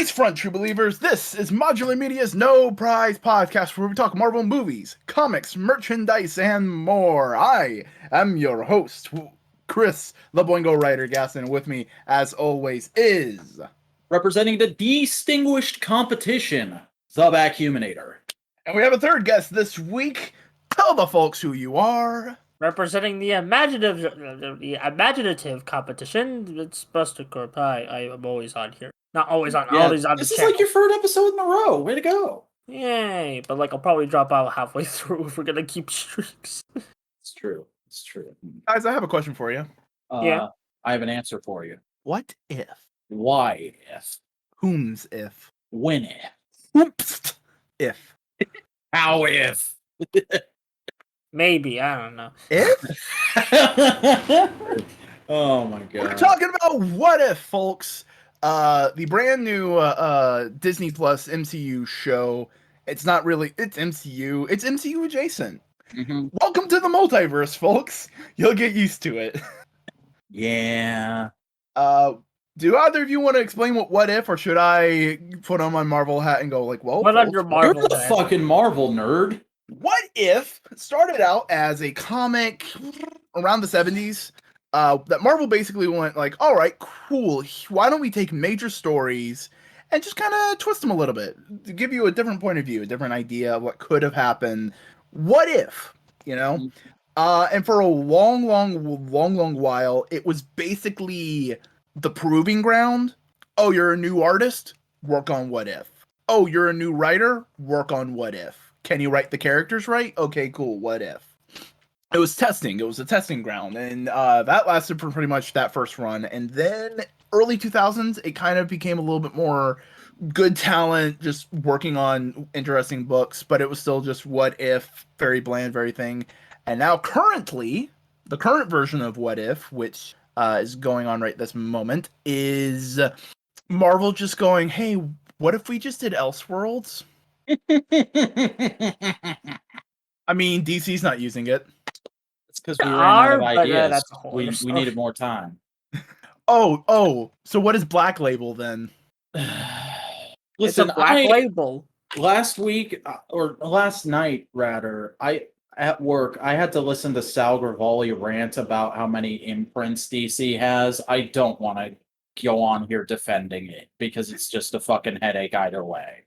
Race Front, true believers. This is Modular Media's No Prize podcast where we talk Marvel movies, comics, merchandise, and more. I am your host, Chris, the Boingo Writer Gasson. With me, as always, is... representing the distinguished competition, the Vacuuminator. And we have a third guest this week. Tell the folks who you are. Representing the imaginative competition, it's Buster Corp. Hi, I am always on here. Not always on, always on the This is channel. like your third episode in a row. Way to go. Yay, but I'll probably drop out halfway through if we're gonna keep streaks. It's true. It's true. Guys, I have a question for you. Yeah. I have an answer for you. What if? Why if? Whom's if? When if? Oops. If. How if? Maybe, I don't know. If? Oh my god. We're talking about What If, folks. The brand new Disney Plus MCU show. It's not really, it's MCU. It's MCU adjacent. Mm-hmm. Welcome to the multiverse, folks. You'll get used to it. Yeah. Do either of you want to explain what if, or should I put on my Marvel hat and go like, well, What on folks, your Marvel You're the hat? fucking Marvel nerd. What If started out as a comic around the 70s that Marvel basically went like, all right, cool. Why don't we take major stories and just kind of twist them a little bit to give you a different point of view, a different idea of what could have happened. What if, you know? And for a long while, it was basically the proving ground. Oh, you're a new artist? Work on What If. Oh, you're a new writer? Work on What If. Can you write the characters right? Okay, cool. What if? It was testing. It was a testing ground. And that lasted for pretty much that first run. And then early 2000s, it kind of became a little bit more good talent, just working on interesting books. But it was still just what if, very bland, very thing. And now currently, the current version of What If, which is going on right this moment, is Marvel just going, hey, what if we just did Elseworlds? I mean, DC's not using it. It's because we ran out of But, ideas. that's a whole we other story. needed more time. Oh, so what is Black Label then? Listen, It's a black label. last week or last night rather, at work I had to listen to Sal Gravali rant about how many imprints DC has. I don't want to go on here defending it because it's just a fucking headache either way.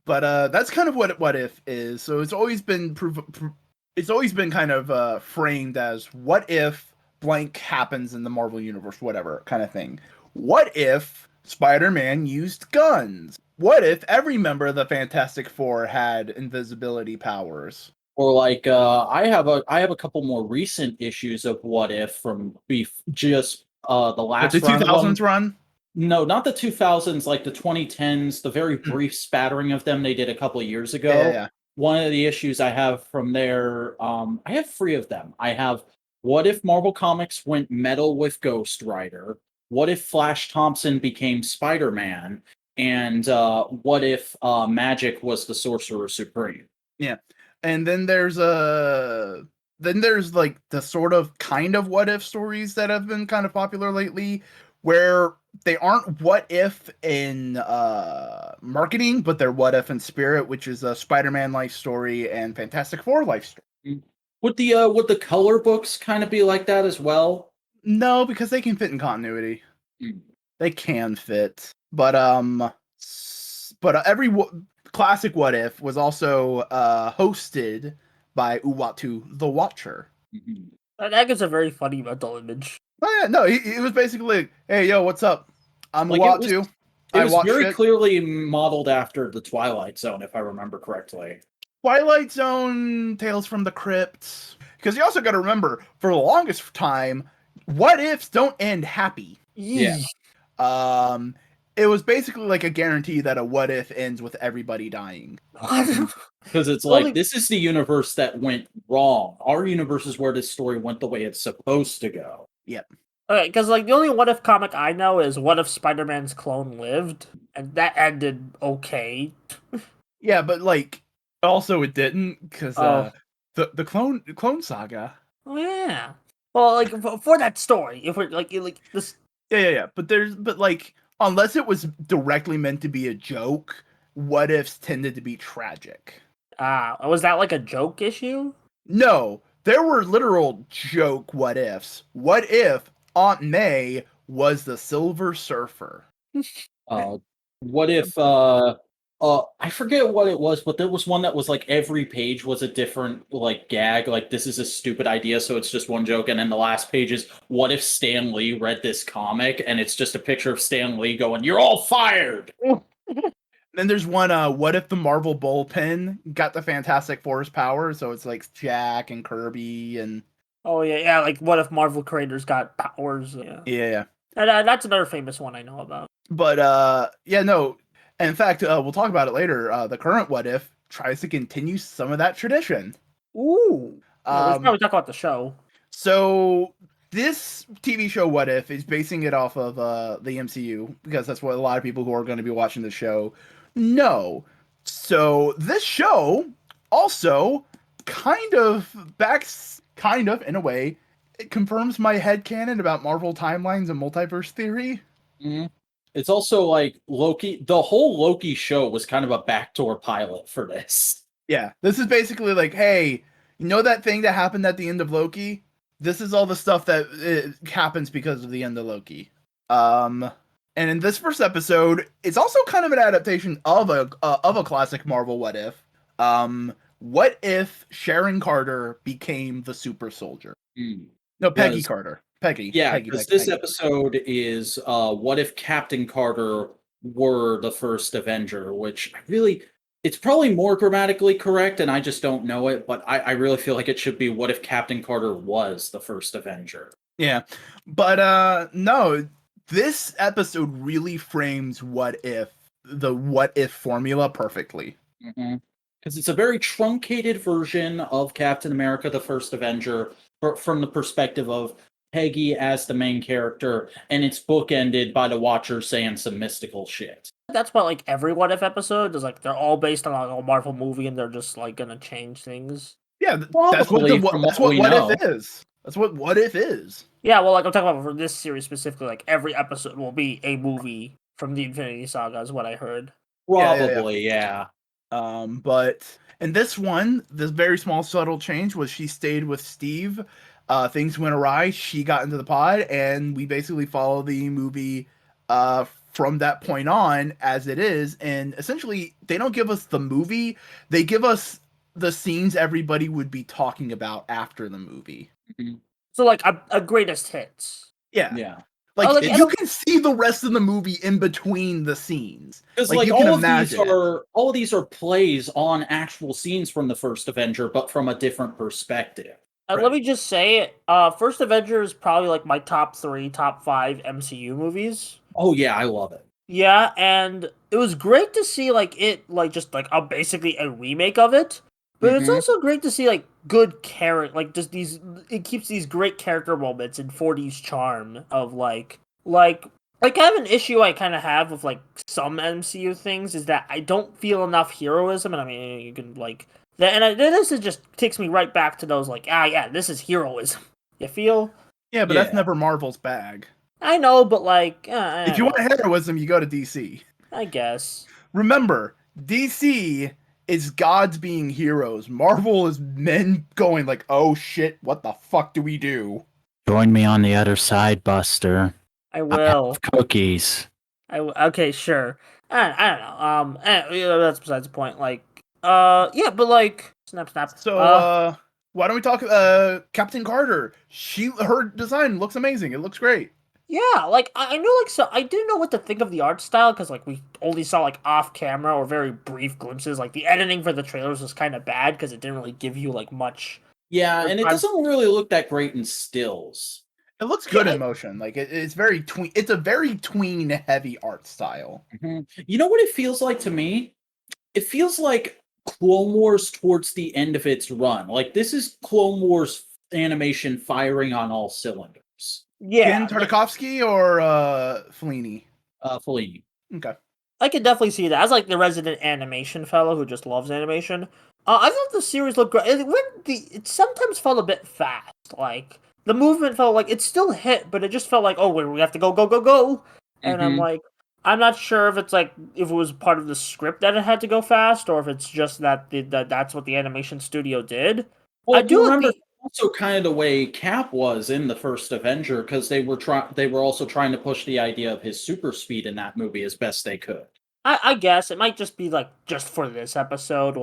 But that's kind of what if is. So it's always been kind of framed as what if blank happens in the Marvel universe, whatever kind of thing. What if Spider-Man used guns? What if every member of the Fantastic Four had invisibility powers? Or like I have a couple more recent issues of What If from the last the 2000s run? No, not the 2000s, like the 2010s, the very brief spattering of them they did a couple of years ago. Yeah. One of the issues I have from there, I have 3 of them. I have What If Marvel Comics went metal with Ghost Rider? What if Flash Thompson became Spider-Man? And what if Magic was the Sorcerer Supreme? Yeah. And then there's like the sort of kind of what if stories that have been kind of popular lately, where they aren't what if in marketing, but they're what if in spirit, which is a Spider-Man life story and Fantastic Four life story. Would the color books kind of be like that as well? No, because they can fit in continuity. They can fit, but every classic What If was also hosted by Uatu the Watcher. That gives a very funny mental image. Oh yeah, no, he was basically like, hey, yo, what's up? I'm Uatu. It was very clearly modeled after the Twilight Zone, if I remember correctly. Twilight Zone, Tales from the Crypt. Because you also got to remember, for the longest time, what ifs don't end happy. Yeah. It was basically like a guarantee that a what if ends with everybody dying. Because it's like, this is the universe that went wrong. Our universe is where this story went the way it's supposed to go. Yep. Okay, because like the only what if comic I know is what if Spider-Man's clone lived, and that ended okay. Yeah, but like also it didn't, because the clone saga. Oh yeah. Well, like for that story, if we're like this Yeah. But like, unless it was directly meant to be a joke, what ifs tended to be tragic. Was that like a joke issue? No, there were literal joke what ifs. What if Aunt May was the Silver Surfer? Uh, what if I forget what it was, but there was one that was like every page was a different like gag, like this is a stupid idea, so it's just one joke, and then the last page is what if Stan Lee read this comic, and it's just a picture of Stan Lee going, "You're all fired." Then there's one, what if the Marvel bullpen got the Fantastic Four's power? So it's like Jack and Kirby and Oh yeah. Like, what if Marvel creators got powers? Yeah. yeah. And, that's another famous one I know about. But yeah, no. In fact, we'll talk about it later. The current what if tries to continue some of that tradition. Ooh. Yeah, we should Um, probably talk about the show. So this TV show What If is basing it off of the MCU because that's what a lot of people who are going to be watching the show know. So this show also kind of in a way, it confirms my headcanon about Marvel timelines and multiverse theory. Mhm. It's also like Loki. The whole Loki show was kind of a backdoor pilot for this. Yeah, this is basically like, hey, you know that thing that happened at the end of Loki? This is all the stuff that happens because of the end of Loki. And in this first episode, it's also kind of an adaptation of a classic Marvel What If. What if Sharon Carter became the super soldier? No, Peggy Carter. Peggy. Yeah, Peggy, because Peggy, this Peggy. episode is what if Captain Carter were the first Avenger, which it's probably more grammatically correct, and I just don't know it, but I really feel like it should be what if Captain Carter was the first Avenger. Yeah. But no, this episode really frames the what if formula perfectly. Because it's a very truncated version of Captain America, the first Avenger, from the perspective of Peggy as the main character, and it's bookended by the Watcher saying some mystical shit. That's what like every What If episode is like. They're all based on like, a Marvel movie, and they're just like gonna change things. Yeah, Probably that's what if is. That's what if is. Yeah, well, like I'm talking about for this series specifically, like every episode will be a movie from the Infinity Saga, is what I heard. Probably, yeah. But in this one, this very small subtle change was she stayed with Steve. Things went awry. She got into the pod, and we basically follow the movie from that point on as it is. And essentially, they don't give us the movie; they give us the scenes everybody would be talking about after the movie. So, like a greatest hits. Yeah. Like you can see the rest of the movie in between the scenes. Because like all of these are plays on actual scenes from the first Avenger, but from a different perspective. Right. Let me just say, First Avenger is probably like my top 5 MCU movies. Oh yeah, I love it. Yeah, and it was great to see basically a remake of it. But it's also great to see like good character, like just it keeps these great character moments in 40s charm of like I have an issue I kind of have with like some MCU things is that I don't feel enough heroism, and I mean you can like that, and this just takes me right back to those like this is heroism. You feel? Yeah, but that's never Marvel's bag. I know, but like if you want heroism, you go to DC. I guess. Remember, DC is gods being heroes. Marvel is men going like, oh shit, what the fuck do we do? Join me on the other side, Buster. I will. Cookies. Okay, sure. I don't know. That's besides the point. Like, yeah, but like, snap. So, why don't we talk? Captain Carter. Her design looks amazing. It looks great. Yeah, like I know, like so I didn't know what to think of the art style because like we only saw like off camera or very brief glimpses. Like the editing for the trailers was kind of bad because it didn't really give you like much. Yeah, and it doesn't really look that great in stills. It looks good in motion. Like it's very tween. It's a very tween heavy art style. You know what it feels like to me? It feels like Clone Wars towards the end of its run. Like this is Clone Wars animation firing on all cylinders. Yeah, Ken Tartakovsky or Fellini? Fellini. Okay. I could definitely see that. As like the resident animation fellow who just loves animation. I thought the series looked great. It sometimes felt a bit fast. Like the movement felt like it still hit, but it just felt like, oh, wait, we have to go, go, go, go. And I'm Mhm. like, I'm not sure if it's like if it was part of the script that it had to go fast, or if it's just that that's what the animation studio did. I Well, do like remember the also kind of the way Cap was in the first Avenger because they were also trying to push the idea of his super speed in that movie as best they could. I guess it might just be like just for this episode,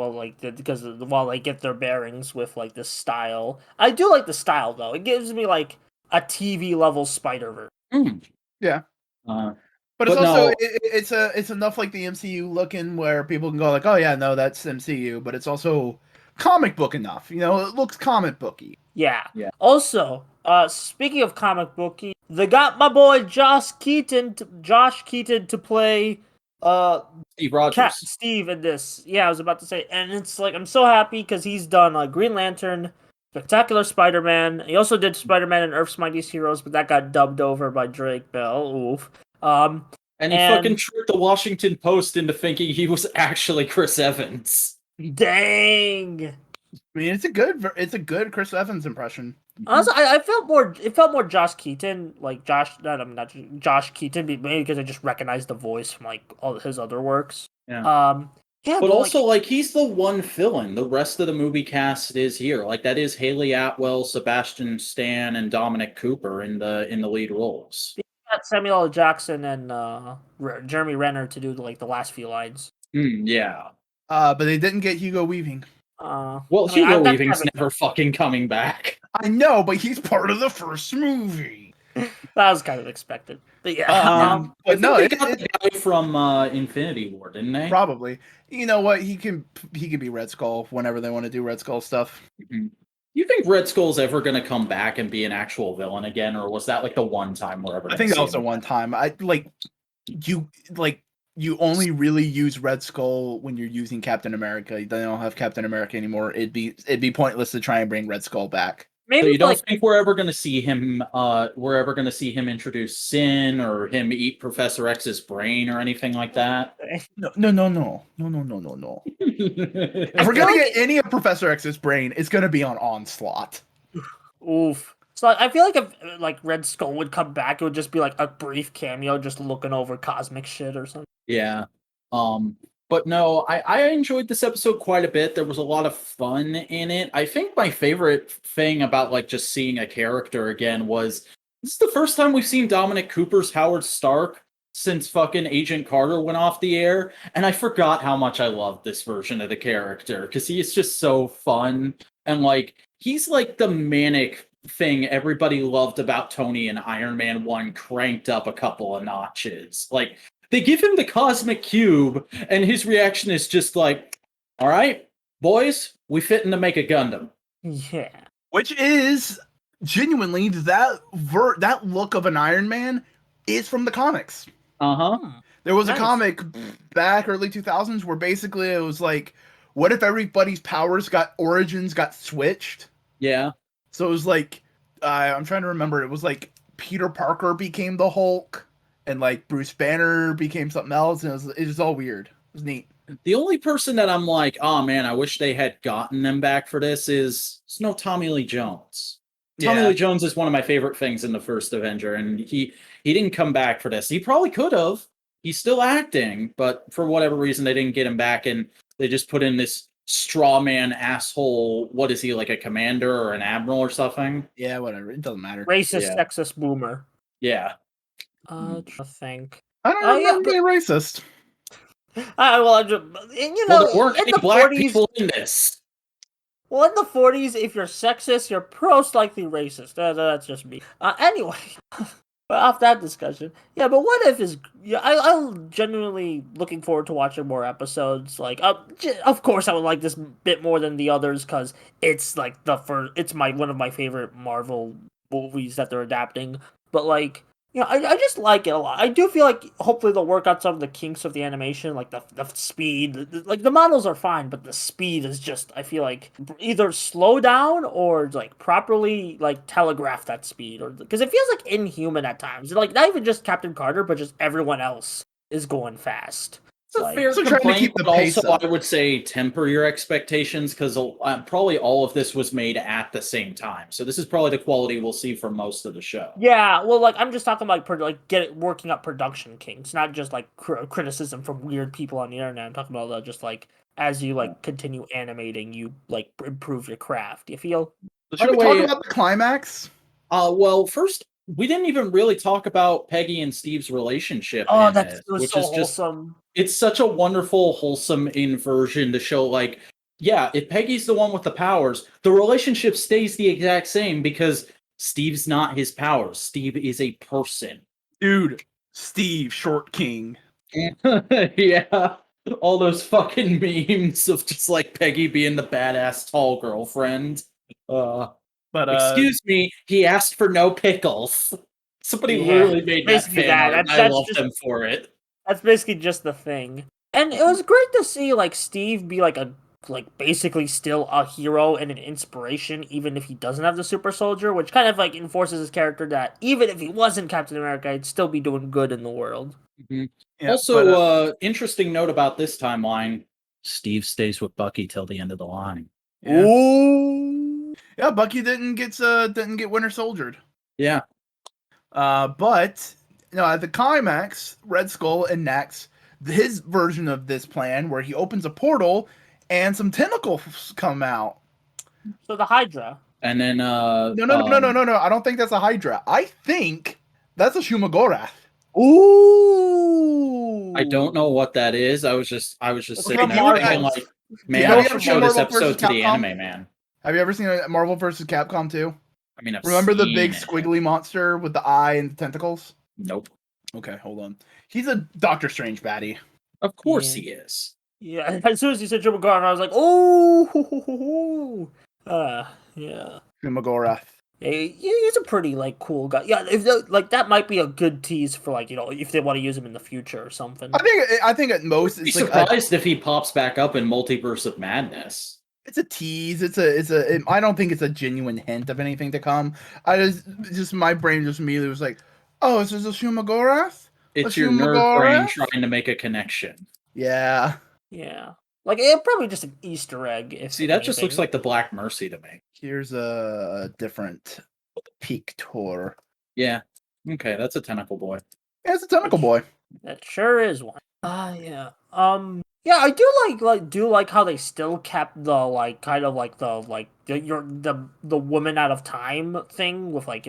because while they get their bearings with like this style. I do like the style though. It gives me like a TV level Spider-Verse. Mm. Yeah. Uh, But it's but also no, it's enough like the MCU looking where people can go like, oh yeah, no, that's MCU, but it's also comic book enough. You know, it looks comic booky. Yeah. yeah, Also, speaking of comic booky, they got my boy Josh Keaton to play Steve Rogers. Steve in this. Yeah, I was about to say, and it's like I'm so happy because he's done Green Lantern, Spectacular Spider-Man. He also did Spider-Man and Earth's Mightiest Heroes, but that got dubbed over by Drake Bell. Oof. And he fucking And tricked the Washington Post into thinking he was actually Chris Evans. dang. I mean, it's a good Chris Evans impression. Honestly, I felt more. It felt more Josh Keaton, like Josh. Not Josh Keaton, maybe because I just recognized the voice from like all his other works. Yeah. Yeah, But also, like, he's the one villain. The rest of the movie cast is here. Like, that is Haley Atwell, Sebastian Stan, and Dominic Cooper in the lead roles. got Samuel L. Jackson and Jeremy Renner to do like the last few lines. Yeah. But they didn't get Hugo Weaving. Well, I mean, Hugo that's Weaving's kind never fucking coming back. I know, but he's part of the first movie. that was kind of expected. But yeah, I But think no, they got the guy from Infinity War, didn't they? probably. You know what? He can be Red Skull whenever they want to do Red Skull stuff. Mhm. You think Red Skull's ever going to come back and be an actual villain again, or was that like the one time we're ever? I think that was the one time. You only really use Red Skull when you're using Captain America. They don't have Captain America anymore. It'd be pointless to try and bring Red Skull back. maybe So you don't like think we're ever going to see him? We're ever going to see him introduce Sin or him eat Professor X's brain or anything like that? No. If we're feel gonna like get any of Professor X's brain, it's gonna be on Onslaught. oof. So I feel like if like Red Skull would come back, it would just be like a brief cameo, just looking over cosmic shit or something. Yeah. But no, I enjoyed this episode quite a bit. There was a lot of fun in it. I think my favorite thing about like just seeing a character again was this is the first time we've seen Dominic Cooper's Howard Stark since fucking Agent Carter went off the air. And I forgot how much I loved this version of the character because he is just so fun. And like he's like the manic thing everybody loved about Tony and Iron Man 1 cranked up a couple of notches. Like they give him the cosmic cube, and his reaction is just like, all right, boys, we fitting to make a Gundam. Yeah. Which is genuinely that look of an Iron Man is from the comics. Uh-huh. There was Nice. a comic back early 2000s where basically it was like, what if everybody's origins got switched? Yeah. So it was like, I'm trying to remember. It was like Peter Parker became the Hulk, and like Bruce Banner became something else, and it was all weird. It was neat. The only person that I'm like, oh man, I wish they had gotten them back for this is no Tommy Lee Jones. Tommy Yeah. Lee Jones is one of my favorite things in the first Avenger, and he didn't come back for this. He probably could have. He's still acting, but for whatever reason, they didn't get him back, and they just put in this straw man asshole. What is he, like a commander or an admiral or something? Yeah, whatever. It doesn't matter. Racist, Yeah. sexist boomer. Yeah. Trying to think. I don't Yeah, remember being racist. Well, I just, you know, Well, there weren't in any the black 40s, people in this. well, in the 40s, if you're sexist, you're most likely racist. That's just me. Anyway, but off that discussion, yeah. But what if is? Yeah, I'm genuinely looking forward to watching more episodes. Like, of course, I would like this bit more than the others because it's like the first. It's one of my favorite Marvel movies that they're adapting. But like, you know, I just like it a lot. I do feel like hopefully they'll work out some of the kinks of the animation, like the speed. Like the models are fine, but the speed is just I feel like either slow down or like properly like telegraph that speed, or because it feels like inhuman at times. Like not even just Captain Carter, but just everyone else is going fast. a fair So trying to complaint, keep the but pace also up. I would say temper your expectations because probably all of this was made at the same time. So this is probably the quality we'll see for most of the show. Yeah, well, like I'm just talking about working up production kinks, not just like criticism from weird people on the internet. I'm talking about just like as you like continue animating, you like improve your craft. You feel? Should we talk about the climax? Well, first we didn't even really talk about Peggy and Steve's relationship. Oh, in that this, was which so is just wholesome. it's such a wonderful, wholesome inversion to show like, yeah, if Peggy's the one with the powers, the relationship stays the exact same because Steve's not his powers. Steve is a person. Dude, Steve, Short King. Yeah. All those fucking memes of just like Peggy being the badass tall girlfriend. But Excuse me, he asked for no pickles. Somebody Yeah, literally made that basically fan that. art. That's- I that's love just- them for it. That's basically just the thing. And it was great to see like Steve be like basically still a hero and an inspiration, even if he doesn't have the super soldier, which kind of like enforces his character that even if he wasn't Captain America, he'd still be doing good in the world. Mm-hmm. yeah, Also, interesting note about this timeline: Steve stays with Bucky till the end of the line. Yeah. Ooh. Yeah, Bucky didn't get Winter Soldiered. Yeah. But at the climax, Red Skull enacts his version of this plan where he opens a portal and some tentacles come out. So the Hydra. And then No. I don't think that's a Hydra. I think that's a Shumagorath. Ooh. I don't know what that is. I was just sitting there Marvel. thinking like, man, Have I you should ever show seen this Marvel episode to versus the Capcom? anime man. Have you ever seen Marvel vs. Capcom 2? I mean, I've Remember the seen big it. squiggly monster with the eye and the tentacles? Nope. Okay, hold on. He's a Doctor Strange baddie. Of course Yeah. he is. Yeah, as soon as you said Shumagorath, I was like, oh, yeah. Shumagorath. He's a pretty like cool guy. Yeah, like that might be a good tease for like if they want to use him in the future or something. I think at most I'd be it's like surprised if he pops back up in Multiverse of Madness. it's a tease. I don't think it's a genuine hint of anything to come. My brain just immediately was like, oh, is this a Shumagorath? It's your nerd brain trying to make a connection. Yeah. Yeah, like it's probably just an Easter egg. See, that just looks like the Black Mercy to me. Here's a different peak tour. Yeah. Okay, that's a tentacle boy. Yeah, it's a tentacle boy. That sure is one. Yeah. Yeah, I do like how they still kept the like kind of like the woman out of time thing with like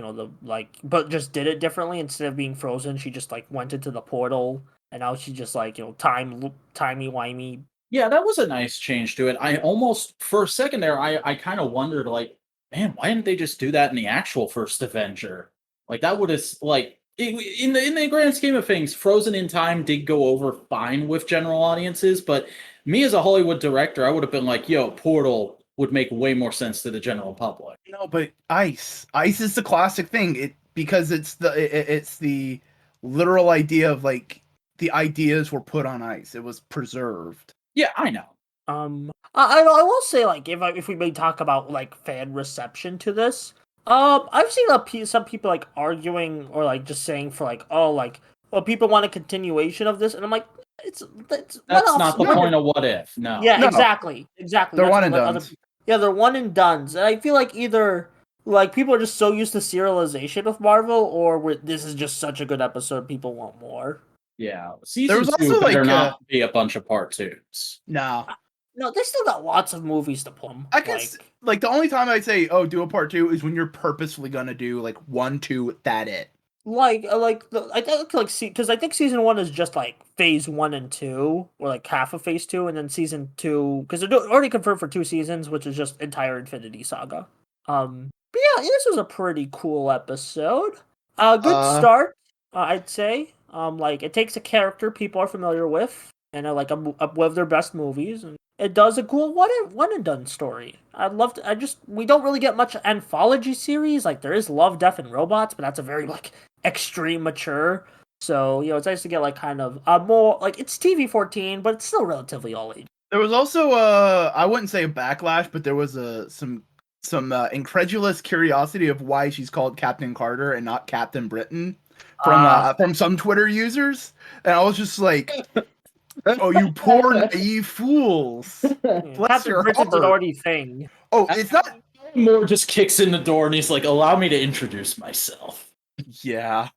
but just did it differently. Instead of being frozen, she just like went into the portal, and now she just like timey-wimey. Yeah, that was a nice change to it. I almost for a second there, I kind of wondered like, man, why didn't they just do that in the actual first Avenger? Like that would have like. In the grand scheme of things, Frozen in Time did go over fine with general audiences, but me as a Hollywood director, I would have been like, yo, Portal would make way more sense to the general public. No, but ice is the classic thing. Because it's the literal idea of like the ideas were put on ice. It was preserved. Yeah, I know. I will say like if we may talk about like fan reception to this. I've seen some people like arguing or like just saying for like, oh, like, well, people want a continuation of this, and I'm like, that's not the point of What If. No. Yeah, No. exactly. They're one and done. Yeah, they're one and dones, and I feel like either like people are just so used to serialization of Marvel, or this is just such a good episode, people want more. Yeah, season was 2 also, better like, not be a bunch of part 2s. No. No, they still got lots of movies to pull. I guess like the only time I'd say, oh, do a part 2 is when you're purposefully gonna do like 1, 2, that it. I think because I think season 1 is just like phase 1 and 2, or like half of phase 2, and then season 2 because they're already confirmed for 2 seasons, which is just entire Infinity Saga. But yeah, this was a pretty cool episode. Good start, I'd say. Like it takes a character people are familiar with, and like one of their best movies, and it does a cool one and done story. We don't really get much anthology series. Like there is Love, Death, and Robots, but that's a very like extreme mature. So it's nice to get like kind of more like it's TV-14, but it's still relatively all age. There was also I wouldn't say a backlash, but there was some incredulous curiosity of why she's called Captain Carter and not Captain Britain from some Twitter users, and I was just like, Oh, you poor naive fools! Bless Captain your Britain's an heart. already thing. Oh, it's not. Moore just kicks in the door and he's like, "Allow me to introduce myself." Yeah,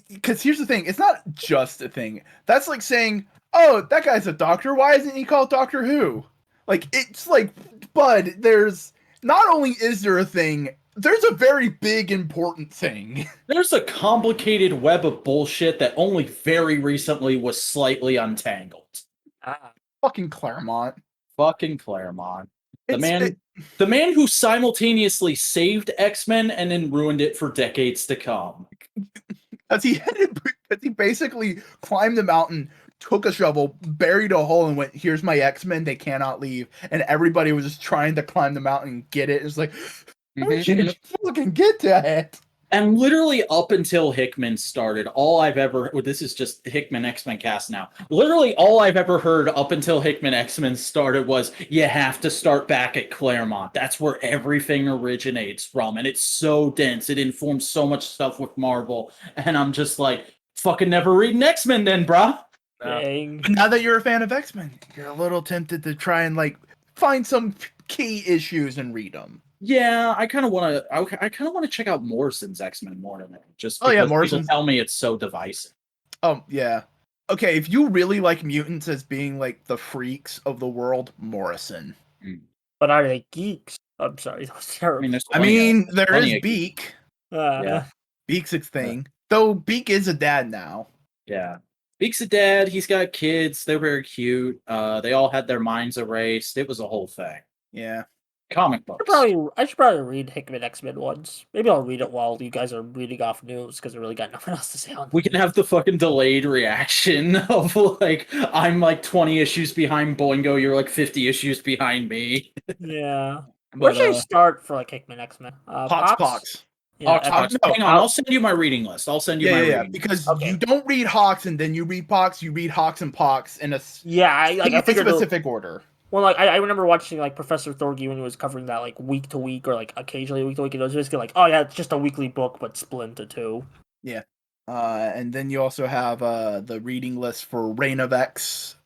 because here's the thing: it's not just a thing. That's like saying, "Oh, that guy's a doctor. Why isn't he called Doctor Who?" Like it's like, bud. There's not only is there a thing, there's a very big important thing. There's a complicated web of bullshit that only very recently was slightly untangled. Fucking Claremont. Fucking Claremont. The It's- man who simultaneously saved X-Men and then ruined it for decades to come. As he basically climbed the mountain, took a shovel, buried a hole, and went, "Here's my X-Men. They cannot leave." And everybody was just trying to climb the mountain and get it. It's like, I can't fucking get to it. And literally up until Hickman started, all I've ever... This is just Hickman X-Men cast now. Literally all I've ever heard up until Hickman X-Men started was, you have to start back at Claremont. That's where everything originates from. And it's so dense. It informs so much stuff with Marvel. And I'm just like, fucking never reading X-Men then, brah. Dang. Now that you're a fan of X-Men, you're a little tempted to try and like find some key issues and read them. Yeah, I kind of want to. I kind of want to check out Morrison's X-Men more than that. Just Oh, yeah, because Morrison's- people tell me it's so divisive. Oh yeah. Okay, if you really like mutants as being like the freaks of the world, Morrison. But are they geeks? I'm sorry, that was terrible. There is Beak. Yeah. Beak's its thing. Though Beak is a dad now. Yeah. Beak's a dad. He's got kids. They're very cute. They all had their minds erased. It was a whole thing. Yeah. Comic books. I should probably read Hickman X-Men once. Maybe I'll read it while you guys are reading off news because I really got nothing else to say on it. We can have the fucking delayed reaction of like, I'm like 20 issues behind Boingo, you're like 50 issues behind me. Yeah. Where should I start for like Hickman X-Men? Pox. Yeah, Pox. No, Hang on, I'll send you my reading list. I'll send you my reading list. Because Okay. you don't read Hawks and then you read Pox, you read Hawks and Pox in a I figured specific order. Well, like I remember watching like Professor Thorgy when he was covering that like week to week or like occasionally week to week. It was basically like, oh yeah, it's just a weekly book but split into two. Yeah. And then you also have the reading list for Reign of X,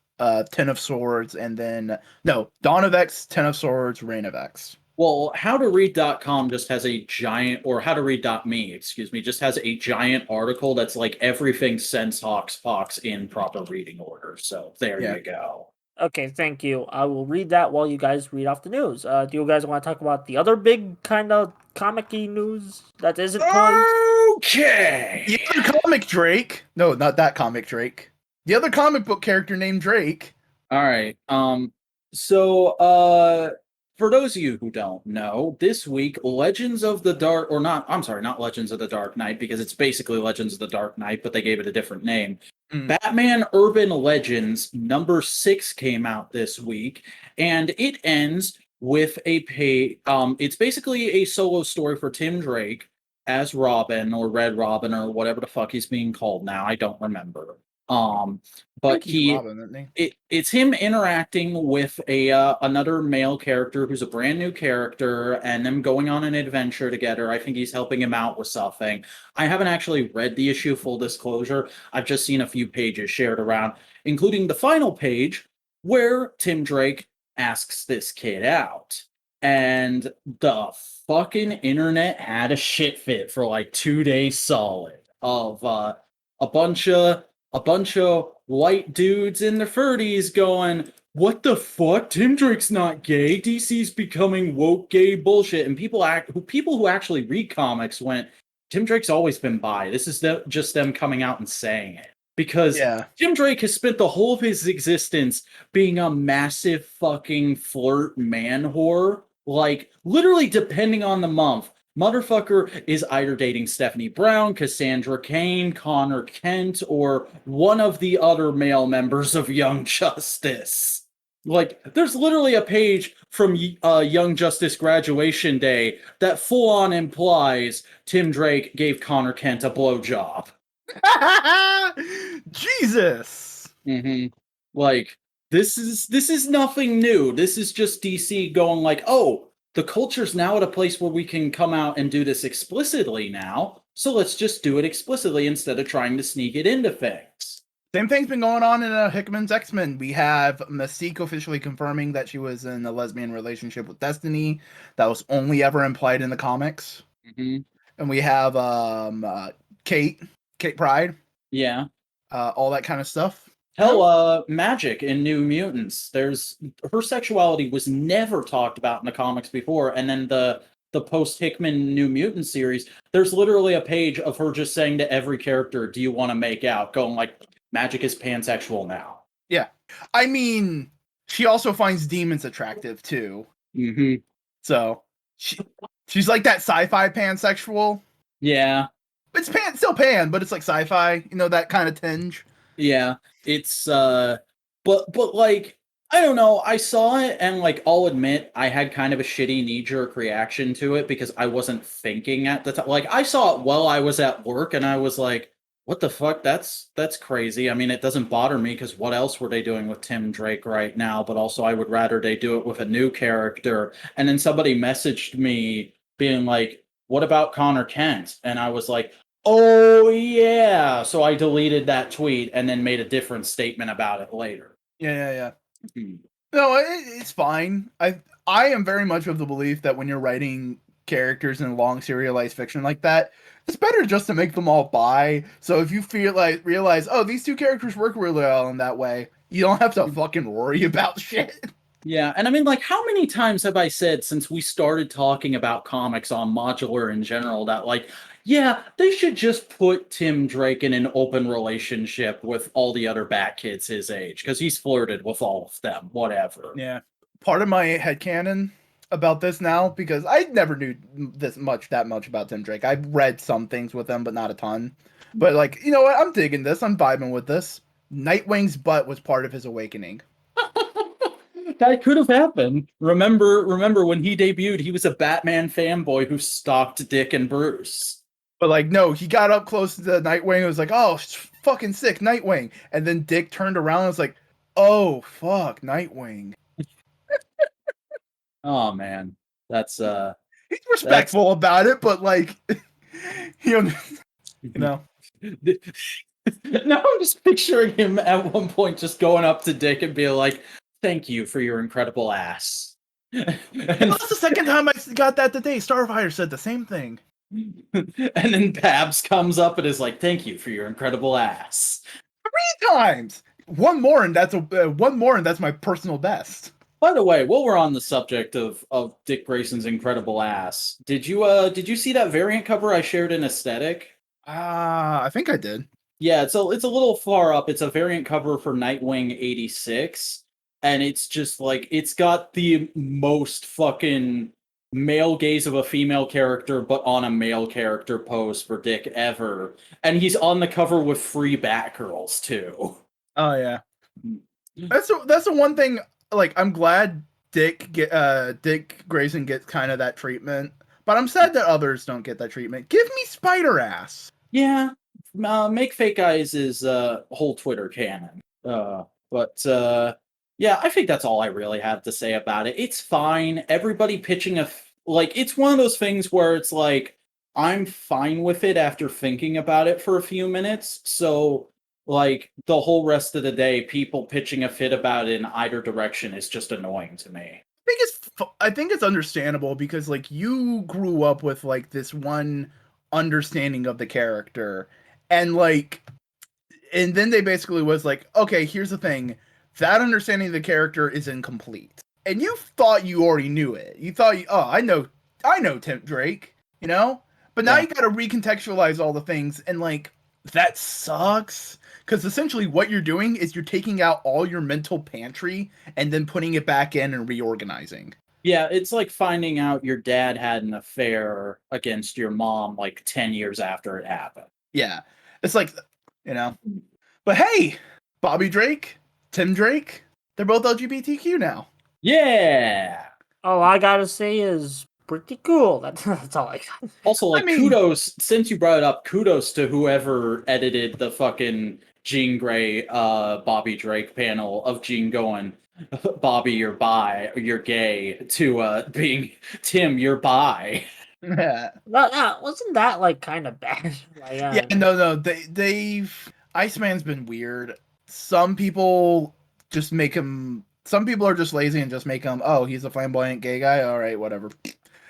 Ten of Swords, and then Dawn of X, Ten of Swords, Reign of X. Well, howtoread.com just has a giant, or howtoread.me, excuse me, just has a giant article that's like everything since Hawks Pox in proper reading order. So there you go. Okay, thank you. I will read that while you guys read off the news. Do you guys want to talk about the other big kind of comic-y news that isn't toys? Okay. The other comic Drake. No, not that comic Drake. The other comic book character named Drake. All right. For those of you who don't know, this week, Legends of the Dark, or not, I'm sorry, not Legends of the Dark Knight, because it's basically Legends of the Dark Knight, but they gave it a different name. Batman Urban Legends number 6 came out this week, and it ends with it's basically a solo story for Tim Drake as Robin, or Red Robin, or whatever the fuck he's being called now. I don't remember. But it's him interacting with another male character who's a brand new character, and them going on an adventure together. I think he's helping him out with something. I haven't actually read the issue, full disclosure. I've just seen a few pages shared around, including the final page where Tim Drake asks this kid out. And the fucking internet had a shit fit for like 2 days solid of a bunch of white dudes in their 30s going, what the fuck? Tim Drake's not gay. DC's becoming woke gay bullshit. And people who actually read comics went, Tim Drake's always been bi. This is just them coming out and saying it. Because Tim Drake has spent the whole of his existence being a massive fucking flirt man whore. Like, literally, depending on the month, motherfucker is either dating Stephanie Brown, Cassandra Cain, Connor Kent, or one of the other male members of Young Justice. Like, there's literally a page from Young Justice Graduation Day that full-on implies Tim Drake gave Connor Kent a blowjob. Jesus! Like, this is nothing new. This is just DC going like, oh, the culture's now at a place where we can come out and do this explicitly now, so let's just do it explicitly instead of trying to sneak it into things. Same thing's been going on in Hickman's X-Men. We have Mystique officially confirming that she was in a lesbian relationship with Destiny. That was only ever implied in the comics. Mm-hmm. And we have Kate Pride. Yeah. All that kind of stuff. Hell, Magic in New Mutants. Her sexuality was never talked about in the comics before, and then the post Hickman New Mutant series, there's literally a page of her just saying to every character, "Do you want to make out?" Going like, Magic is pansexual now. Yeah, I mean, she also finds demons attractive too. Mm-hmm. So she's like that sci-fi pansexual. Yeah, it's still pan, but it's like sci-fi. You know, that kind of tinge. Yeah, it's but like, I don't know, I saw it and like I'll admit I had kind of a shitty knee-jerk reaction to it because I wasn't thinking at the time. Like I saw it while I was at work and I was like, what the fuck? That's crazy. I mean, it doesn't bother me because what else were they doing with Tim Drake right now? But also I would rather they do it with a new character. And then somebody messaged me being like, what about Connor Kent? And I was like, oh yeah. So I deleted that tweet and then made a different statement about it later. Yeah. No, it's fine. I am very much of the belief that when you're writing characters in long serialized fiction like that, it's better just to make them all bi. So if you realize, oh, these two characters work really well in that way, you don't have to fucking worry about shit. Yeah, and I mean, like, how many times have I said since we started talking about comics on Modular in general that, like, yeah, they should just put Tim Drake in an open relationship with all the other Bat kids his age, because he's flirted with all of them, whatever. Yeah. Part of my headcanon about this now, because I never knew that much about Tim Drake. I've read some things with him, but not a ton. But, like, you know what? I'm digging this. I'm vibing with this. Nightwing's butt was part of his awakening. That could have happened. Remember when he debuted, he was a Batman fanboy who stalked Dick and Bruce. But like, no, he got up close to the Nightwing and was like, oh, fucking sick, Nightwing. And then Dick turned around and was like, oh, fuck, Nightwing. Oh, man. That's, he's respectful about it, but like, you know. Now I'm just picturing him at one point just going up to Dick and being like, thank you for your incredible ass. That's the second time I got that today. Starfire said the same thing. And then Babs comes up and is like, thank you for your incredible ass. 3 times! One more and that's my personal best. By the way, while we're on the subject of Dick Grayson's incredible ass, did you see that variant cover I shared in Aesthetic? I think I did. Yeah, so it's a little far up. It's a variant cover for Nightwing 86. And it's just like, it's got the most fucking male gaze of a female character, but on a male character pose for Dick ever. And he's on the cover with 3 Batgirls too. Oh yeah. That's the one thing, like, I'm glad Dick Grayson gets kind of that treatment. But I'm sad that others don't get that treatment. Give me Spider Ass. Yeah. Make Fake Eyes is whole Twitter canon. Yeah, I think that's all I really have to say about it. It's fine. Everybody pitching it's one of those things where it's like, I'm fine with it after thinking about it for a few minutes. So, like, the whole rest of the day, people pitching a fit about it in either direction is just annoying to me. I think it's understandable because, like, you grew up with, like, this one understanding of the character. And, like, and then they basically was like, okay, here's the thing. That understanding of the character is incomplete. And you thought you already knew it. You thought, I know Tim Drake, you know? But now you gotta recontextualize all the things, and like, that sucks. Because essentially what you're doing is you're taking out all your mental pantry and then putting it back in and reorganizing. Yeah, it's like finding out your dad had an affair against your mom like 10 years after it happened. Yeah. It's like, you know. But hey, Bobby Drake, Tim Drake, they're both LGBTQ now. Yeah. All I gotta say is pretty cool. That's all I got. Also, like, kudos, since you brought it up, kudos to whoever edited the fucking Jean Grey Bobby Drake panel of Jean going, Bobby, you're bi, you're gay, to being, Tim, you're bi. Yeah. Wasn't that like kind of bad? Like, yeah, no, they've. Iceman's been weird. Some people just make him. Some people are just lazy and just make him. Oh, he's a flamboyant gay guy. All right, whatever.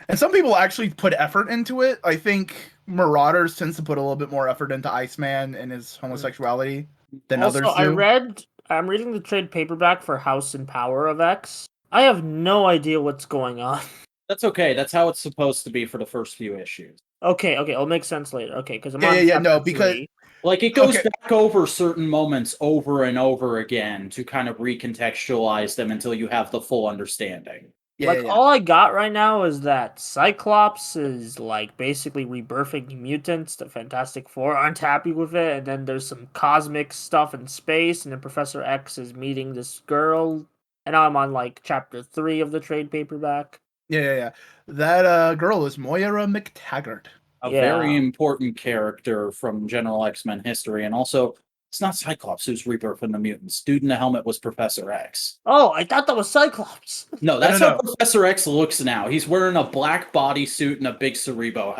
And some people actually put effort into it. I think Marauders tends to put a little bit more effort into Iceman and his homosexuality than Also, others do. I'm reading the trade paperback for House and Power of X. I have no idea what's going on. That's okay. That's how it's supposed to be for the first few issues. Okay, it'll make sense later. Okay, because I'm Yeah, on yeah, yeah. chapter No, because 3. Like, it goes okay, back over certain moments over and over again to kind of recontextualize them until you have the full understanding. yeah, Like, yeah, yeah. all I got right now is that Cyclops is, like, basically rebirthing mutants. The Fantastic Four aren't happy with it, and then there's some cosmic stuff in space, and then Professor X is meeting this girl, and now I'm on, like, chapter 3 of the trade paperback. Yeah, yeah, yeah. That girl is Moira McTaggart. A very Yeah. important character from general X-Men history, and also, it's not Cyclops who's rebirthing the mutants. Dude in the helmet was Professor X. Oh, I thought that was Cyclops. No, No, that's no, how no. Professor X looks now. He's wearing a black bodysuit and a big cerebro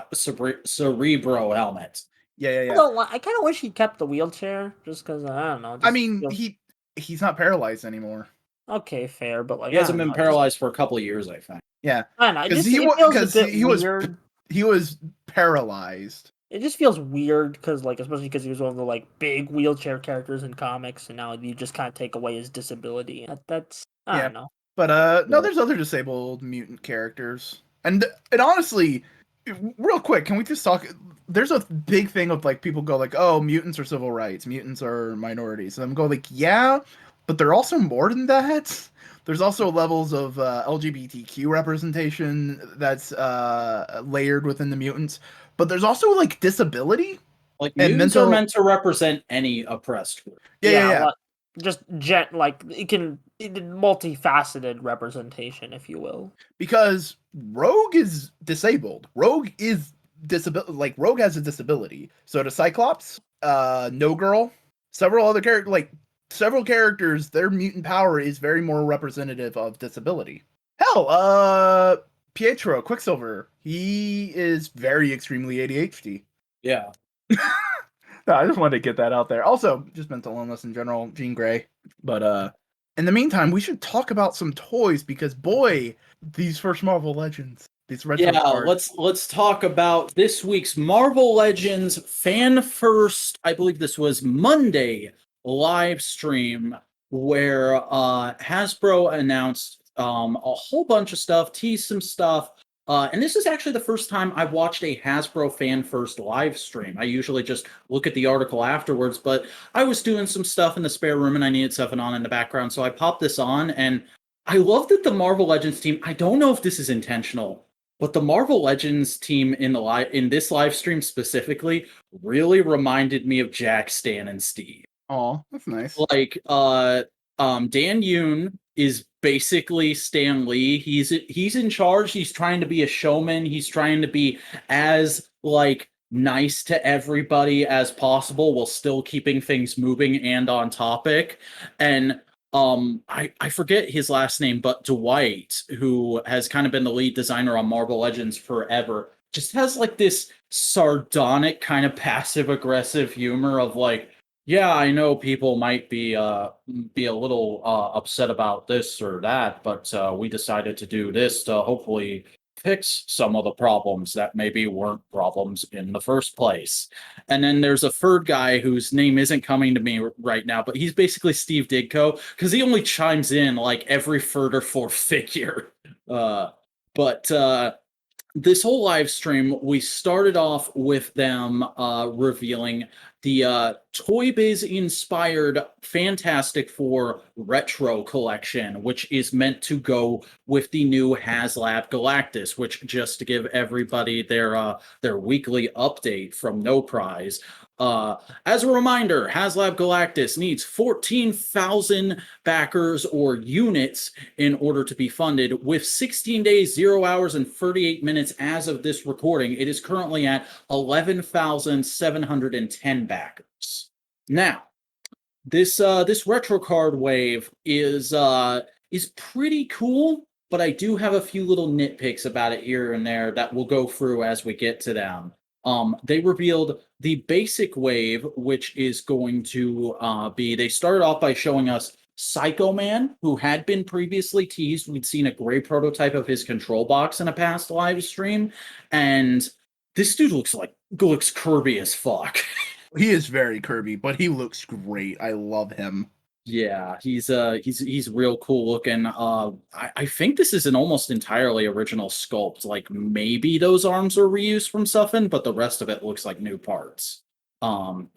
helmet. Yeah, yeah, I yeah. don't I kind of wish he kept the wheelchair, just because, I don't know. I Just mean, feels... he's not paralyzed anymore. Okay, fair, but, like, He I hasn't don't been know. It just, paralyzed for a couple of years, I think. Yeah, I don't know. It because feels a bit weird. he was paralyzed. It just feels weird because, like, especially because he was one of the like big wheelchair characters in comics, and now you just kind of take away his disability. That's I Yeah. don't know. But no, Yeah. there's other disabled mutant characters, and honestly, real quick, can we just talk? There's a big thing of like people go like, oh, mutants are civil rights, mutants are minorities, and I'm going like, yeah, but they're also more than that. There's also levels of LGBTQ representation that's layered within the mutants, but there's also like disability Like, and mutants are mental. meant to represent any oppressed group. Yeah, yeah, yeah. Just like multifaceted representation, if you will. Because Rogue is disabled. Rogue is disability. Like Rogue has a disability. So to Cyclops, No Girl, several other characters, several characters, their mutant power is very more representative of disability. Hell, Pietro Quicksilver, he is very extremely ADHD. Yeah. No, I just wanted to get that out there. Also, just mental illness in general, Jean Grey. But in the meantime, we should talk about some toys because boy, these first Marvel Legends, these retro cards. Let's talk about this week's Marvel Legends fan first. I believe this was Monday live stream where Hasbro announced a whole bunch of stuff, teased some stuff. And this is actually the first time I've watched a Hasbro fan first live stream. I usually just look at the article afterwards, but I was doing some stuff in the spare room and I needed something on in the background, so I popped this on. And I love that the Marvel Legends team, I don't know if this is intentional, but the Marvel Legends team in this live stream specifically really reminded me of Jack, Stan, and Steve. Oh, that's nice. Like, Dan Yoon is basically Stan Lee. He's in charge. He's trying to be a showman. He's trying to be as like nice to everybody as possible while still keeping things moving and on topic. And I forget his last name, but Dwight, who has kind of been the lead designer on Marvel Legends forever, just has like this sardonic kind of passive aggressive humor of like, yeah, I know people might be a little upset about this or that, but we decided to do this to hopefully fix some of the problems that maybe weren't problems in the first place. And then there's a third guy whose name isn't coming to me right now, but he's basically Steve Ditko because he only chimes in like every third or fourth figure. But this whole live stream, we started off with them revealing the Toy Biz inspired Fantastic Four retro collection, which is meant to go with the new HasLab Galactus, which, just to give everybody their weekly update from No Prize. As a reminder, HasLab Galactus needs 14,000 backers or units in order to be funded. With 16 days, 0 hours, and 38 minutes as of this recording, it is currently at 11,710 backers. Now, this retro card wave is pretty cool, but I do have a few little nitpicks about it here and there that we'll go through as we get to them. they revealed the basic wave, which is going to be. They started off by showing us Psycho Man, who had been previously teased. We'd seen a gray prototype of his control box in a past live stream, and this dude looks Kirby as fuck. He is very Kirby, but he looks great. I love him. Yeah, he's real cool looking. I think this is an almost entirely original sculpt. Like maybe those arms are reused from something, but the rest of it looks like new parts. And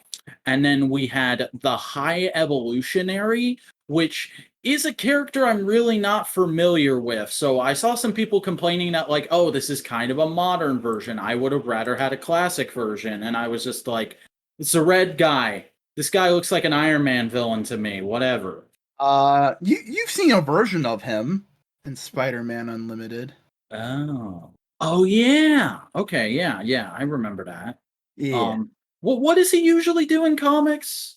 then we had the High Evolutionary, which is a character I'm really not familiar with. So I saw some people complaining that like, oh, this is kind of a modern version. I would have rather had a classic version. And I was just like, it's a red guy. This guy looks like an Iron Man villain to me. Whatever. You've seen a version of him in Spider-Man Unlimited. Oh yeah. Okay, yeah, I remember that. Yeah. What does he usually do in comics?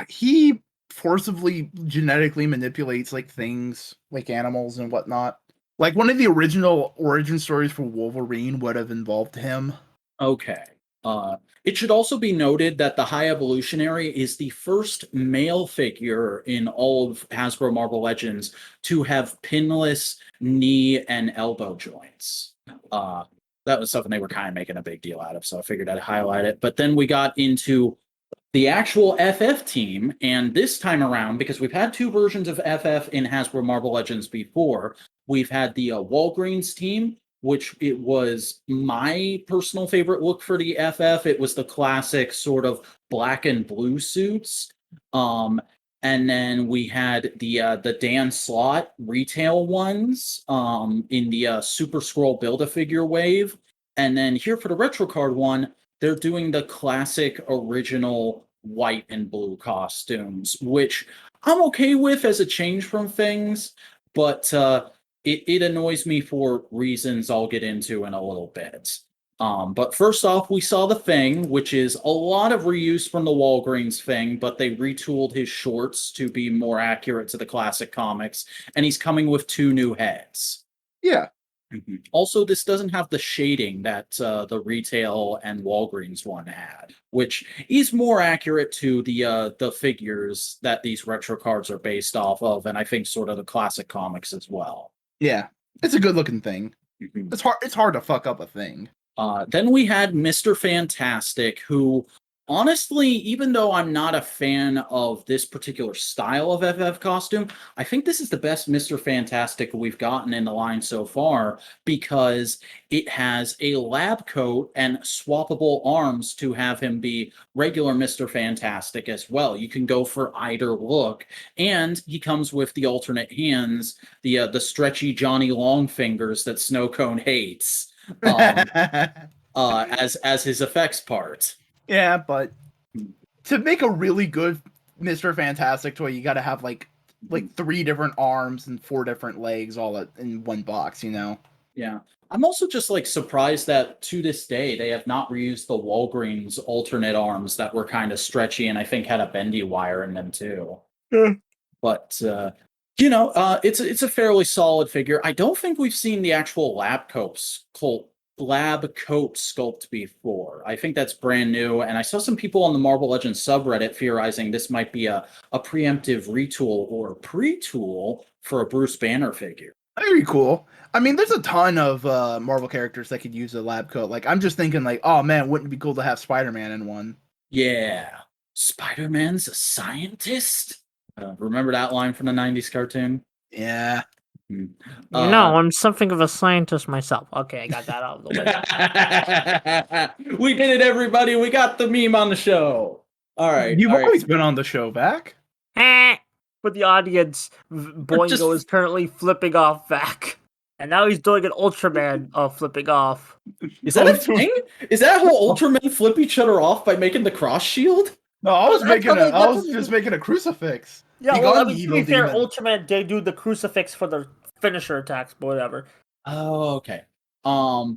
He forcibly genetically manipulates like things, like animals and whatnot. Like one of the original origin stories for Wolverine would have involved him. Okay. It should also be noted that the High Evolutionary is the first male figure in all of Hasbro Marvel Legends to have pinless knee and elbow joints. That was something they were kind of making a big deal out of, so I figured I'd highlight it. But then we got into the actual FF team, and this time around, because we've had two versions of FF in Hasbro Marvel Legends before, we've had the Walgreens team, which it was my personal favorite look for the FF. It was the classic sort of black and blue suits. And then we had the Dan Slott retail ones in the Super Scroll Build-A-Figure wave. And then here for the retro card one, they're doing the classic original white and blue costumes, which I'm okay with as a change from things, but it annoys me for reasons I'll get into in a little bit. But first off, we saw the Thing, which is a lot of reuse from the Walgreens Thing, but they retooled his shorts to be more accurate to the classic comics, and he's coming with 2 new heads. Yeah. Also, this doesn't have the shading that the retail and Walgreens one had, which is more accurate to the figures that these retro cards are based off of, and I think sort of the classic comics as well. Yeah, it's a good looking thing. It's hard to fuck up a thing. Then we had Mr. Fantastic, who honestly, even though I'm not a fan of this particular style of FF costume, I think this is the best Mr. Fantastic we've gotten in the line so far, because it has a lab coat and swappable arms to have him be regular Mr. Fantastic as well. You can go for either look, and he comes with the alternate hands, the stretchy Johnny Long fingers that Snowcone hates, as his effects part. Yeah, but to make a really good Mr. Fantastic toy, you got to have like 3 different arms and 4 different legs all in one box, you know? Yeah. I'm also just like surprised that to this day they have not reused the Walgreens alternate arms that were kind of stretchy and I think had a bendy wire in them too. Yeah. But it's a fairly solid figure. I don't think we've seen the actual lab coat sculpt before. I think that's brand new, and I saw some people on the Marvel Legends subreddit theorizing this might be a preemptive retool or pre-tool for a Bruce Banner figure. Very cool. I mean, there's a ton of Marvel characters that could use a lab coat. Like, I'm just thinking, like, oh man, wouldn't it be cool to have Spider-Man in one? Yeah, Spider-Man's a scientist. Remember that line from the '90s cartoon? Yeah. No, I'm something of a scientist myself. Okay, I got that out of the way. We did it, everybody. We got the meme on the show. All right. You've always been on the show, Vac. For the audience, Boingo is currently flipping off Vac. And now he's doing an Ultraman flipping off. Is that a thing? Is that how Ultramen flip each other off by making the cross shield? No, I was just making a crucifix. Yeah, well, I mean, to be fair, Ultraman, they do the crucifix for their finisher attacks, but whatever. Oh, okay. All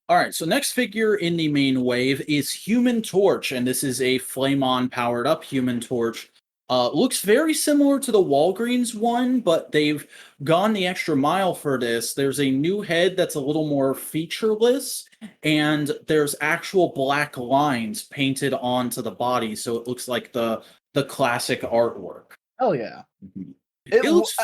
right, so next figure in the main wave is Human Torch, and this is a Flame-On powered-up Human Torch. Looks very similar to the Walgreens one, but they've gone the extra mile for this. There's a new head that's a little more featureless, and there's actual black lines painted onto the body, so it looks like the classic artwork. Hell yeah. Mhm. It looks.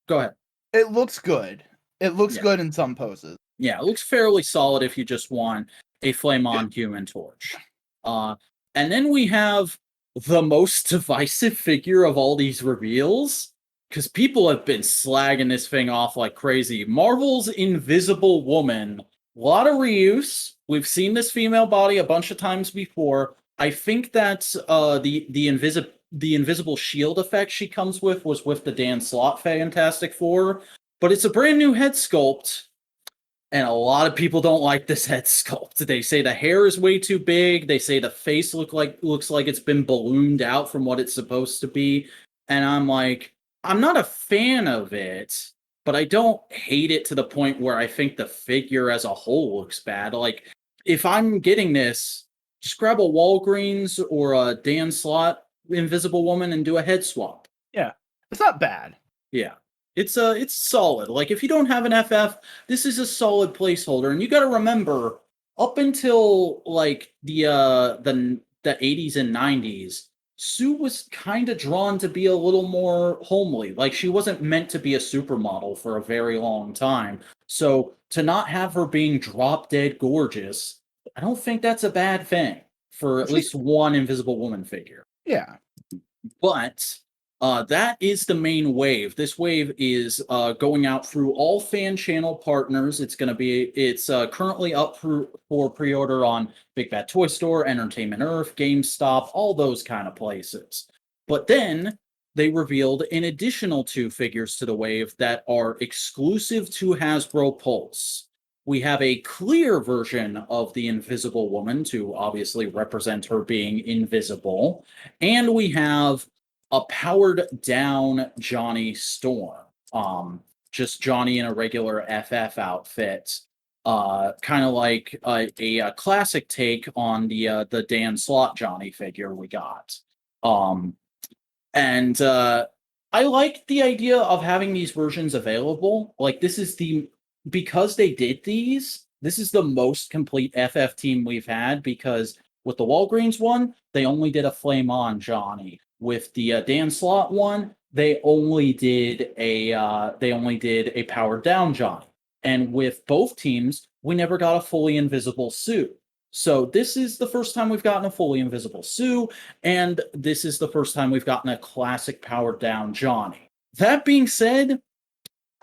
Go ahead. It looks good. It looks Yeah. good in some poses. Yeah, it looks fairly solid if you just want a flame-on Human Torch. And then we have the most divisive figure of all these reveals, because people have been slagging this thing off like crazy. Marvel's Invisible Woman. A lot of reuse. We've seen this female body a bunch of times before. I think that the invisible shield effect she comes with was with the Dan Slott Fantastic Four, but it's a brand new head sculpt. And a lot of people don't like this head sculpt. They say the hair is way too big. They say the face looks like it's been ballooned out from what it's supposed to be. And I'm like, I'm not a fan of it, but I don't hate it to the point where I think the figure as a whole looks bad. Like, if I'm getting this, just grab a Walgreens or a Dan Slott Invisible Woman and do a head swap. Yeah, it's not bad. Yeah. It's solid. Like, if you don't have an FF, this is a solid placeholder. And you got to remember, up until like the 80s and 90s, Sue was kind of drawn to be a little more homely. Like, she wasn't meant to be a supermodel for a very long time. So to not have her being drop dead gorgeous, I don't think that's a bad thing for at least one Invisible Woman figure. Yeah. But that is the main wave. This wave is going out through all fan channel partners. It's currently up for pre-order on Big Bad Toy Store, Entertainment Earth, GameStop, all those kind of places. But then they revealed an additional 2 figures to the wave that are exclusive to Hasbro Pulse. We have a clear version of the Invisible Woman to obviously represent her being invisible. And we have a powered down Johnny Storm. Just Johnny in a regular FF outfit. Kind of like a classic take on the Dan Slott Johnny figure we got. And I like the idea of having these versions available. Like, because they did these, this is the most complete FF team we've had, because with the Walgreens one, they only did a Flame On Johnny. With the Dan Slott one, they only did a powered down Johnny. And with both teams, we never got a fully invisible Sue. So this is the first time we've gotten a fully invisible Sue, and this is the first time we've gotten a classic powered down Johnny. That being said,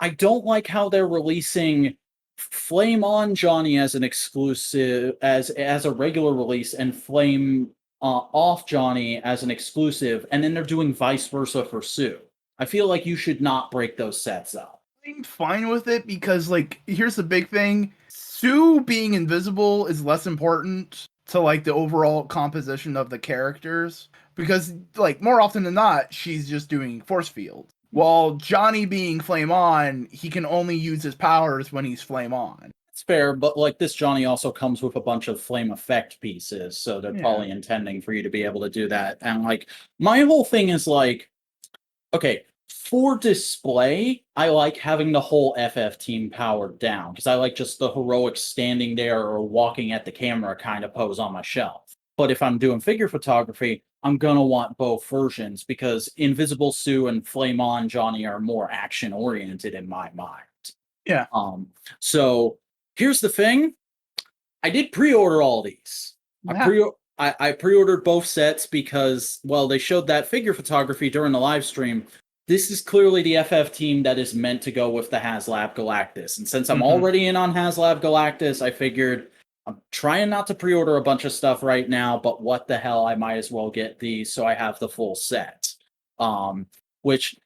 I don't like how they're releasing Flame On Johnny as an exclusive, as a regular release, and Flame Off Johnny as an exclusive, and then they're doing vice versa for Sue. I feel like you should not break those sets up. I'm fine with it because, like, here's the big thing. Sue being invisible is less important to, like, the overall composition of the characters, because, like, more often than not, she's just doing force field. While Johnny being Flame On, he can only use his powers when he's Flame On. It's fair, but like this Johnny also comes with a bunch of flame effect pieces, so they're probably intending for you to be able to do that. And like, my whole thing is like, okay, for display, I like having the whole FF team powered down, because I like just the heroic standing there or walking at the camera kind of pose on my shelf. But if I'm doing figure photography, I'm gonna want both versions, because Invisible Sue and Flame On Johnny are more action oriented in my mind. Yeah. So here's the thing. I did pre-order all these. I pre-ordered both sets because, well, they showed that figure photography during the live stream. This is clearly the FF team that is meant to go with the HasLab Galactus. And since I'm already in on HasLab Galactus, I figured I'm trying not to pre-order a bunch of stuff right now, but what the hell, I might as well get these so I have the full set. Which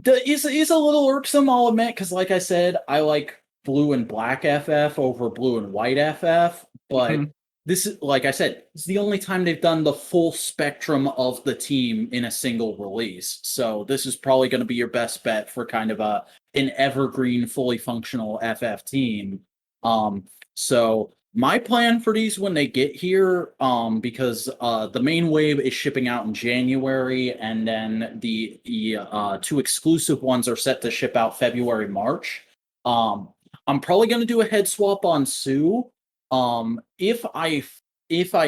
is a little irksome, I'll admit, because like I said, I like blue and black FF over blue and white FF, but this is, like I said, it's the only time they've done the full spectrum of the team in a single release. So this is probably going to be your best bet for kind of an evergreen, fully functional FF team. So My plan for these when they get here, because the main wave is shipping out in January, and then the two exclusive ones are set to ship out February, March. I'm probably going to do a head swap on Sue. If I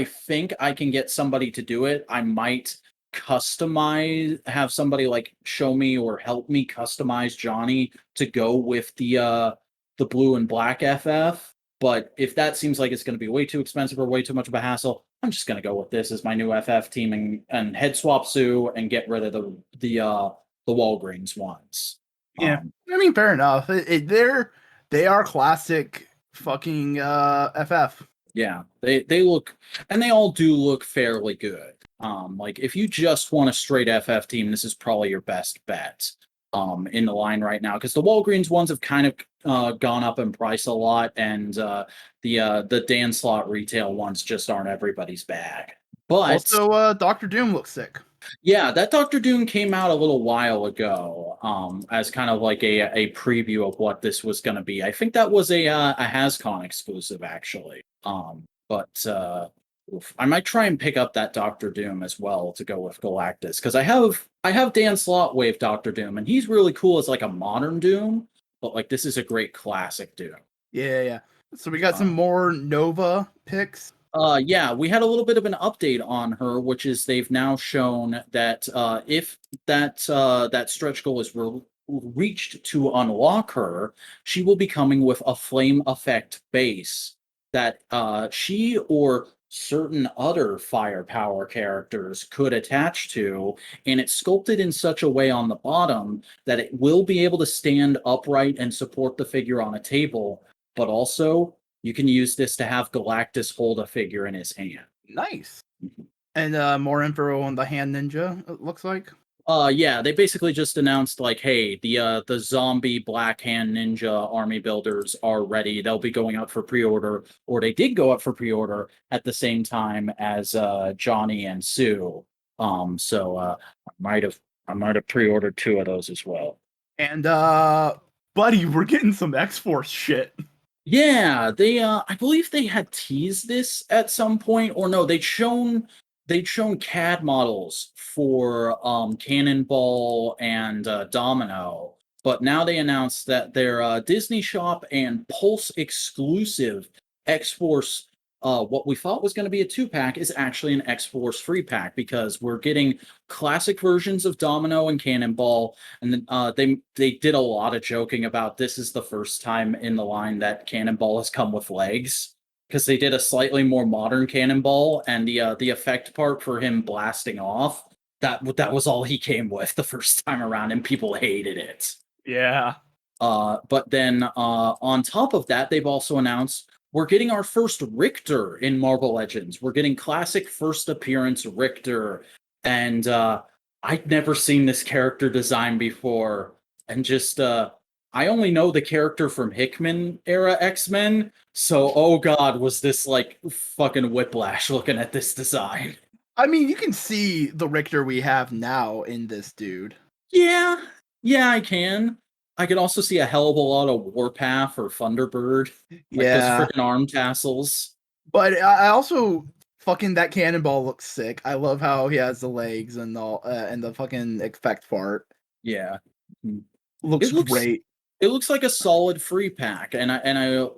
think I can get somebody to do it, I might have somebody like show me or help me customize Johnny to go with the blue and black FF. But if that seems like it's going to be way too expensive or way too much of a hassle, I'm just going to go with this as my new FF team and head swap Sue and get rid of the Walgreens ones. Yeah, I mean, fair enough. They are classic fucking FF. Yeah, they look, and they all do look fairly good. Like if you just want a straight FF team, this is probably your best bet. In the line right now, because the Walgreens ones have kind of gone up in price a lot, and the Dan Slott retail ones just aren't everybody's bag. But also, Doctor Doom looks sick. Yeah, that Doctor Doom came out a little while ago, as kind of like a preview of what this was going to be. I think that was a HasCon exclusive, actually. But I might try and pick up that Doctor Doom as well to go with Galactus, because I have Dan Slott wave Doctor Doom, and he's really cool as like a modern Doom, but like this is a great classic Doom. Yeah. So we got some more Nova picks. Yeah, we had a little bit of an update on her, which is they've now shown that if that stretch goal is reached to unlock her, she will be coming with a flame effect base that she or certain other firepower characters could attach to, and it's sculpted in such a way on the bottom that it will be able to stand upright and support the figure on a table, but also you can use this to have Galactus hold a figure in his hand. Nice. And more info on the hand ninja, it looks like. Yeah, they basically just announced like, hey, the zombie black hand ninja army builders are ready. They'll be going out for pre-order, or they did go up for pre-order at the same time as Johnny and Sue. So I might have pre-ordered 2 of those as well. And buddy, we're getting some X-Force shit. Yeah, they I believe they had teased this at some point, or no, they'd shown CAD models for Cannonball and Domino, but now they announced that their Disney Shop and Pulse exclusive X-Force, what we thought was going to be a 2-pack is actually an X-Force 3-pack, because we're getting classic versions of Domino and Cannonball, and they did a lot of joking about this is the first time in the line that Cannonball has come with legs, because they did a slightly more modern Cannonball, and the effect part for him blasting off, that was all he came with the first time around, and people hated it. Yeah. But then on top of that, they've also announced we're getting our first Richter in Marvel Legends. We're getting classic first appearance Richter, and I'd never seen this character design before, and just I only know the character from Hickman era X-Men, so oh god, was this like fucking whiplash looking at this design. I mean, you can see the Richter we have now in this dude. Yeah, I can. I can also see a hell of a lot of Warpath or Thunderbird. Like Yeah. those freaking arm tassels. But I also fucking that Cannonball looks sick. I love how he has the legs and all and the fucking effect part. Yeah. Looks great. It looks like a solid free pack, and I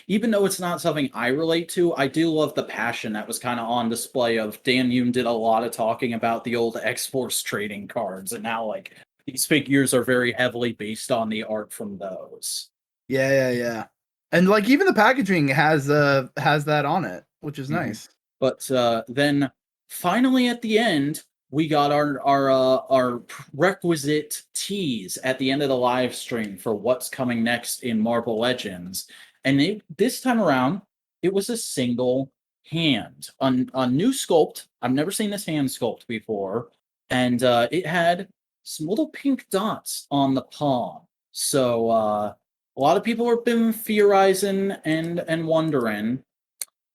even though it's not something I relate to, I do love the passion that was kind of on display. Of Dan Yoon did a lot of talking about the old X-Force trading cards, and now like these figures are very heavily based on the art from those. Yeah. And like even the packaging has that on it, which is nice. But then finally at the end, we got our requisite tease at the end of the live stream for what's coming next in Marvel Legends, and this time around it was a single hand, a new sculpt. I've never seen this hand sculpt before, and it had some little pink dots on the palm. So a lot of people have been theorizing and wondering.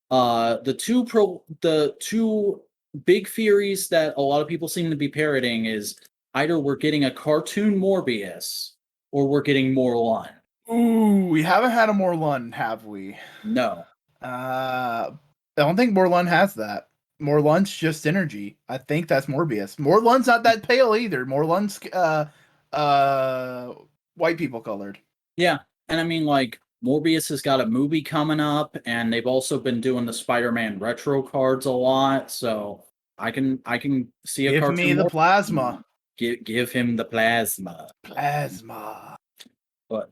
The two big theories that a lot of people seem to be parroting is either we're getting a cartoon Morbius or we're getting Morlun. Ooh, we haven't had a Morlun, have we? No. I don't think Morlun has that. Morlun's just energy. I think that's Morbius. Morlun's not that pale either. Morlun's white people colored. Yeah, and I mean, like, Morbius has got a movie coming up, and they've also been doing the Spider-Man retro cards a lot, so I can see a Give cartoon. me the plasma. Give him the plasma. Plasma. But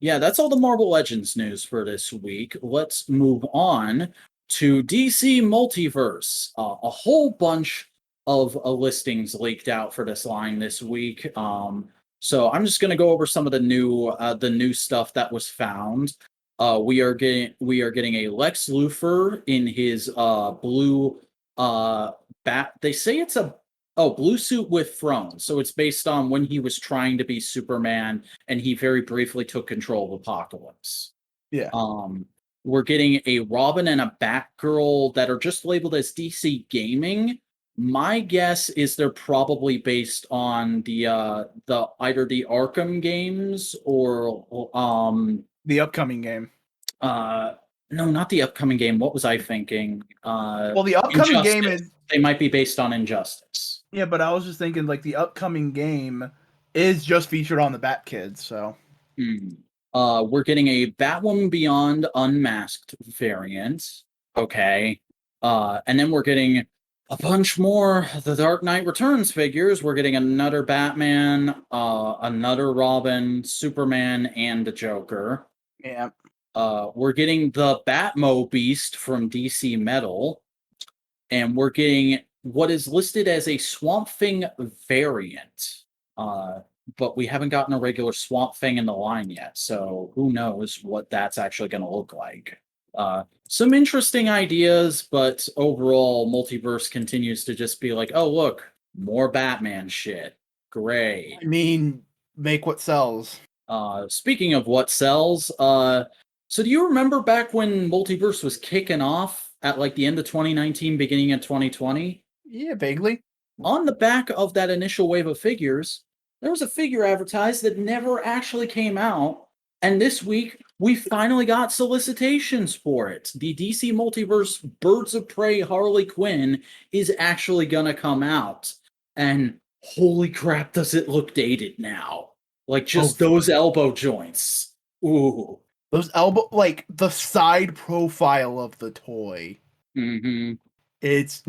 yeah, that's all the Marvel Legends news for this week. Let's move on to DC Multiverse. A whole bunch of listings leaked out for this line this week. So I'm just going to go over some of the new stuff that was found. We are getting a Lex Luthor in his blue bat. They say it's a blue suit with throne. So it's based on when he was trying to be Superman and he very briefly took control of Apocalypse. Yeah. We're getting a Robin and a Batgirl that are just labeled as DC Gaming. My guess is they're probably based on the either the Arkham games or the upcoming game. No, not the upcoming game. What was I thinking? Well, the upcoming Injustice. game is They might be based on Injustice. Yeah, but I was just thinking like the upcoming game is just featured on the Bat Kids, so. We're getting a Batwoman Beyond Unmasked variant. Okay. And then we're getting a bunch more The Dark Knight Returns figures. We're getting another Batman, another Robin, Superman, and the Joker. Yeah. We're getting the Batmobeast from DC Metal. And we're getting what is listed as a Swamp Thing variant. But we haven't gotten a regular Swamp Thing in the line yet, so who knows what that's actually going to look like. Some interesting ideas, but overall, Multiverse continues to just be like, oh, look, more Batman shit. Great. I mean, make what sells. Speaking of what sells, so do you remember back when Multiverse was kicking off at like the end of 2019, beginning of 2020? Yeah, vaguely. On the back of that initial wave of figures, there was a figure advertised that never actually came out. And this week, we finally got solicitations for it. The DC Multiverse Birds of Prey Harley Quinn is actually going to come out. And holy crap, does it look dated now. Like just those elbow joints. Ooh. Those elbow, like the side profile of the toy. Mm-hmm. It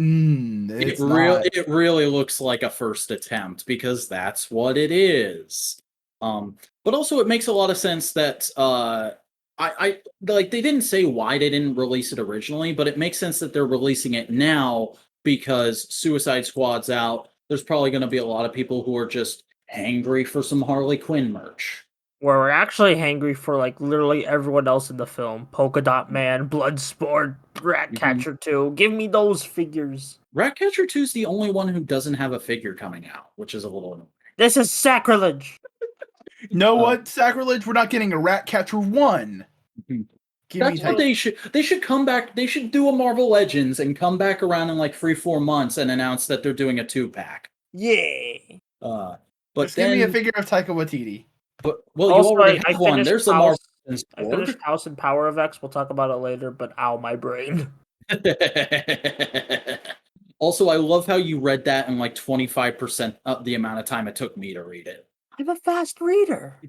really looks like a first attempt because that's what it is. But also it makes a lot of sense that I like they didn't say why they didn't release it originally, but it makes sense that they're releasing it now because Suicide Squad's out. There's probably going to be a lot of people who are just hangry for some Harley Quinn merch. We're actually hangry for like literally everyone else in the film. Polka Dot Man, Bloodsport, Ratcatcher 2. Give me those figures. Ratcatcher 2 is the only one who doesn't have a figure coming out, which is a little annoying. This is sacrilege. Know what? Sacrilege? We're not getting a Ratcatcher 1. That's what they should come back. They should do a Marvel Legends and come back around in like 3-4 months and announce that they're doing a 2-pack. Yeah. But just then, give me a figure of Taika Waititi. But you already have one. There's a Marvel. I finished House and Power of X. We'll talk about it later. But ow, my brain. Also, I love how you read that in like 25% of the amount of time it took me to read it. I'm a fast reader.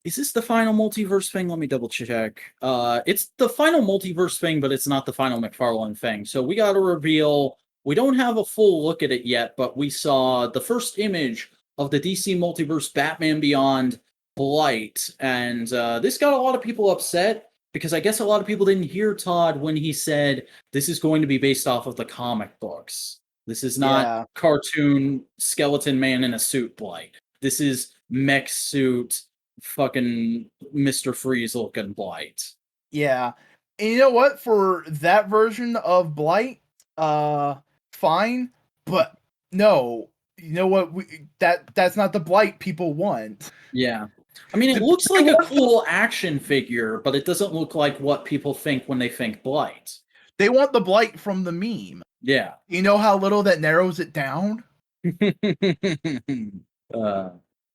Is this the final multiverse thing? Let me double check. It's the final multiverse thing, but it's not the final McFarlane thing. So we got a reveal. We don't have a full look at it yet, but we saw the first image of the DC Multiverse Batman Beyond Blight. And this got a lot of people upset because I guess a lot of people didn't hear Todd when he said this is going to be based off of the comic books. This is not cartoon skeleton man in a suit Blight. This is mech suit fucking Mr. Freeze looking Blight. Yeah. And you know what? For that version of Blight, fine. But no, you know what? That's not the Blight people want. Yeah. I mean, it looks like a cool action figure, but it doesn't look like what people think when they think Blight. They want the Blight from the meme. Yeah. You know how little that narrows it down?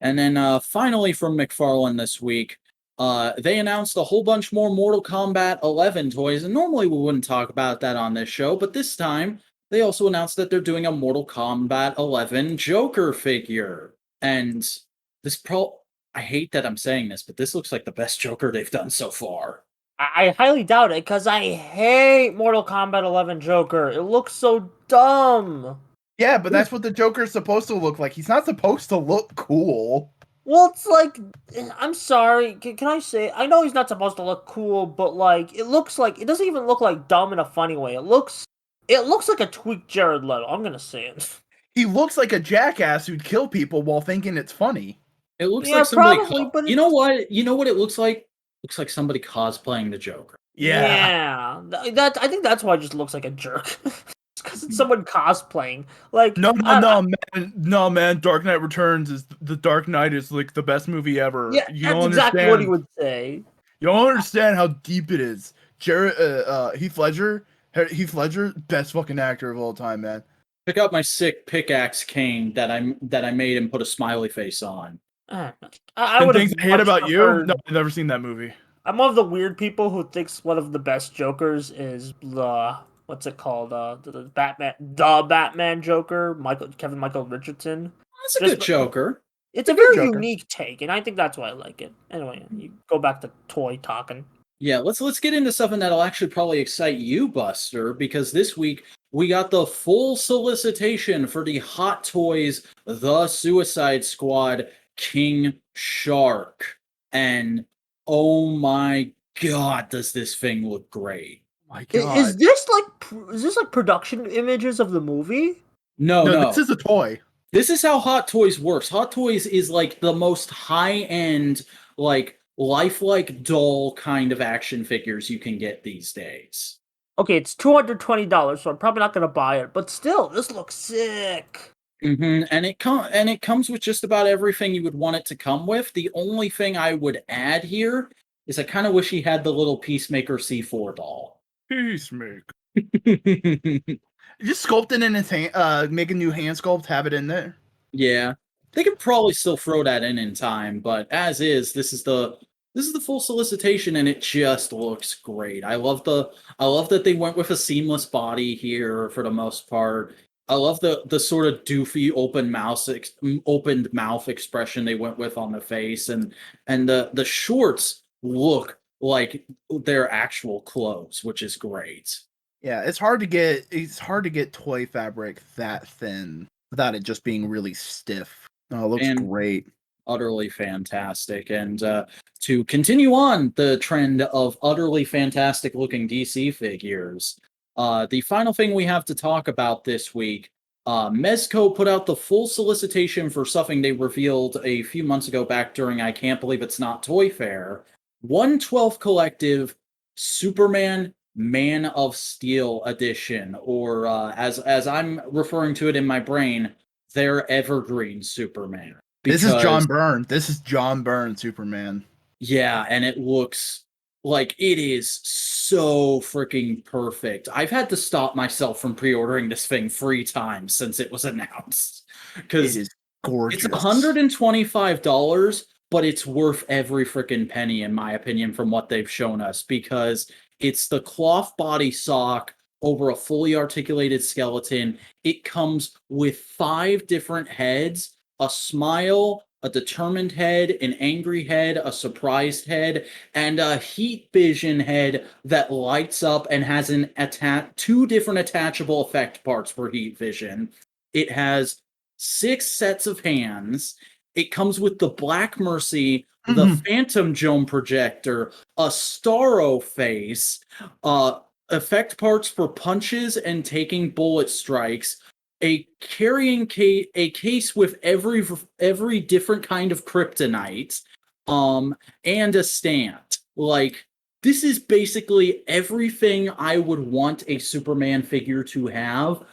And then finally from McFarlane this week, they announced a whole bunch more Mortal Kombat 11 toys, and normally we wouldn't talk about that on this show, but this time they also announced that they're doing a Mortal Kombat 11 Joker figure. And this I hate that I'm saying this, but this looks like the best Joker they've done so far. I highly doubt it, because I hate Mortal Kombat 11 Joker. It looks so dumb. Yeah, but that's what the Joker's supposed to look like. He's not supposed to look cool. Well, it's like, I'm sorry, can I say, I know he's not supposed to look cool, but like, it doesn't even look like dumb in a funny way. It looks like a tweaked Jared Leto, I'm gonna say it. He looks like a jackass who'd kill people while thinking it's funny. It looks Yeah, like somebody. probably, but you know what? You know what it looks like? Looks like somebody cosplaying the Joker. Yeah. I think that's why it just looks like a jerk. It's because it's someone cosplaying. Like, No, man. Dark Knight Returns is the Dark Knight is like the best movie ever. Yeah, You that's don't exactly understand. what he would say. You don't understand how deep it is. Heath Ledger, best fucking actor of all time, man. Pick up my sick pickaxe cane that I made and put a smiley face on. I would things I hate about you. No, I've never seen that movie. I'm one of the weird people who thinks one of the best Jokers is the what's it called? The Batman Joker, Kevin Michael Richardson. That's a good Joker. It's a very unique take, and I think that's why I like it. Anyway, you go back to toy talking. Yeah, let's get into something that'll actually probably excite you, Buster, because this week we got the full solicitation for the Hot Toys The Suicide Squad King Shark. And oh my god, does this thing look great. My god. Is this like production images of the movie? No. This is a toy. This is how Hot Toys works. Hot Toys is like the most high-end, like lifelike doll kind of action figures you can get these days. Okay, it's $220, so I'm probably not gonna buy it, but still, this looks sick. Mm-hmm. And it comes with just about everything you would want it to come with. The only thing I would add here is I kind of wish he had the little Peacemaker C4 doll. Peacemaker. Just sculpt it in his hand, make a new hand sculpt, have it in there. Yeah. They could probably still throw that in time, but as is, this is the full solicitation, and it just looks great. I love that they went with a seamless body here for the most part. I love the sort of doofy opened mouth expression they went with on the face, and the shorts look like their actual clothes, which is great. Yeah, it's hard to get toy fabric that thin without it just being really stiff. Oh, it looks great. Utterly fantastic. And to continue on the trend of utterly fantastic looking DC figures, the final thing we have to talk about this week, Mezco put out the full solicitation for something they revealed a few months ago back during I Can't Believe It's Not Toy Fair. 1/12 Collective Superman Man of Steel edition, or as I'm referring to it in my brain, their Evergreen Superman. This is John Byrne Superman. Yeah, and it looks like it is so freaking perfect. I've had to stop myself from pre-ordering this thing 3 times since it was announced. Because it is gorgeous. It's $125, but it's worth every freaking penny, in my opinion, from what they've shown us, because it's the cloth body sock over a fully articulated skeleton. It comes with 5 different heads, a smile, a determined head, an angry head, a surprised head, and a heat vision head that lights up and has 2 different attachable effect parts for heat vision. It has 6 sets of hands. It comes with the Black Mercy, the Phantom Dome projector, a Starro face, effect parts for punches and taking bullet strikes, a case with every different kind of kryptonite, and a stand. Like, this is basically everything I would want a Superman figure to have,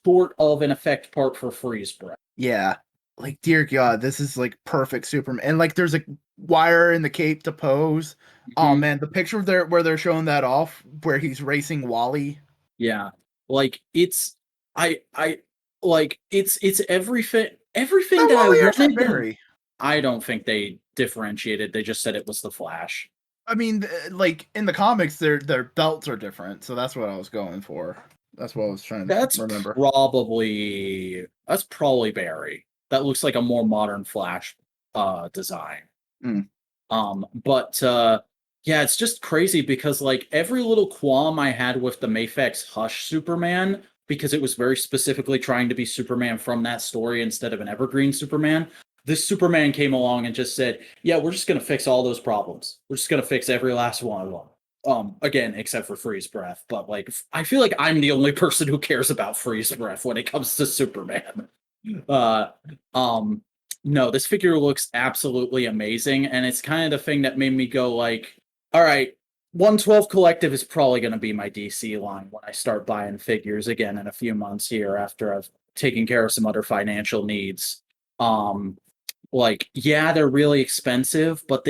short of an effect part for freeze breath. Yeah. Like, dear God, this is like perfect Superman. And like, there's a wire in the cape to pose. Oh man, the picture where they're showing that off, where he's racing Wally. Yeah, like it's it's everything that I wanted. I don't think they differentiated. They just said it was the Flash. I mean, like in the comics, their belts are different, so that's what I was going for. That's what I was trying to remember. That's probably Barry. That looks like a more modern Flash design. Mm. Yeah, it's just crazy because like every little qualm I had with the Mafex Hush Superman, because it was very specifically trying to be Superman from that story instead of an evergreen Superman. This Superman came along and just said, yeah, we're just going to fix all those problems. We're just going to fix every last one of them. Again, except for Freeze Breath. But like, I feel like I'm the only person who cares about Freeze Breath when it comes to Superman. No, this figure looks absolutely amazing. And it's kind of the thing that made me go like, all right, 112 Collective is probably going to be my DC line when I start buying figures again in a few months here after I've taken care of some other financial needs. Like, yeah, they're really expensive, but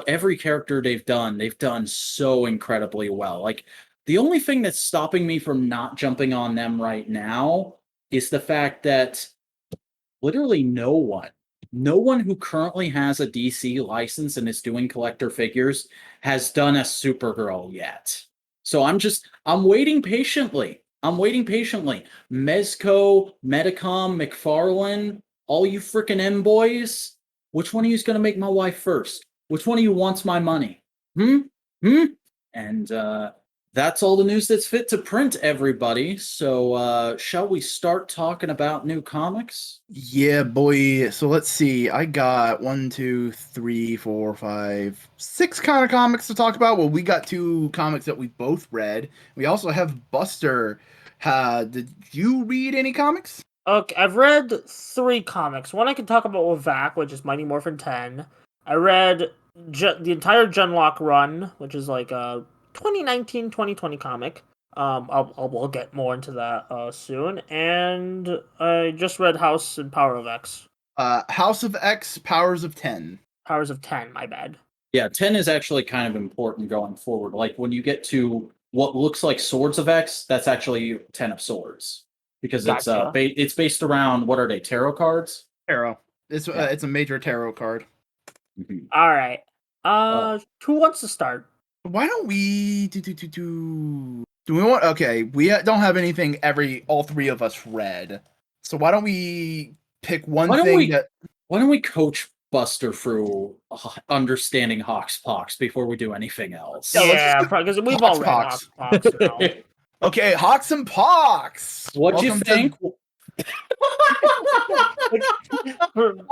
every character they've done so incredibly well. Like, the only thing that's stopping me from not jumping on them right now is the fact that literally no one who currently has a DC license and is doing collector figures has done a Supergirl yet. So I'm waiting patiently. Mezco, Medicom, McFarlane, all you freaking M boys, which one of you is going to make my wife first? Which one of you wants my money? And that's all the news that's fit to print, everybody. So shall we start talking about new comics? Yeah, boy. So let's see. I got 1, 2, 3, 4, 5, 6 kind of comics to talk about. Well, we got 2 comics that we both read. We also have Buster. Did you read any comics? Okay, I've read 3 comics. One I can talk about with Vac, which is Mighty Morphin 10. I read the entire Genlock run, which is like a 2019-2020 comic. We'll get more into that soon. And I just read House and Power of X. House of X, Powers of 10. Powers of 10, my bad. Yeah, 10 is actually kind of important going forward. Like when you get to what looks like Swords of X, that's actually 10 of Swords. Because Gotcha. it's based around, what are they, tarot cards? Tarot. It's a major tarot card. Mm-hmm. All right. Who wants to start? Why don't we do we want? Okay, we don't have anything all 3 of us read. So why don't we pick one thing that? Why don't we coach Buster through understanding Hoxpox before we do anything else? Yeah, because we've all read Hoxpox now. Okay, Hawks and Pox. What'd you think?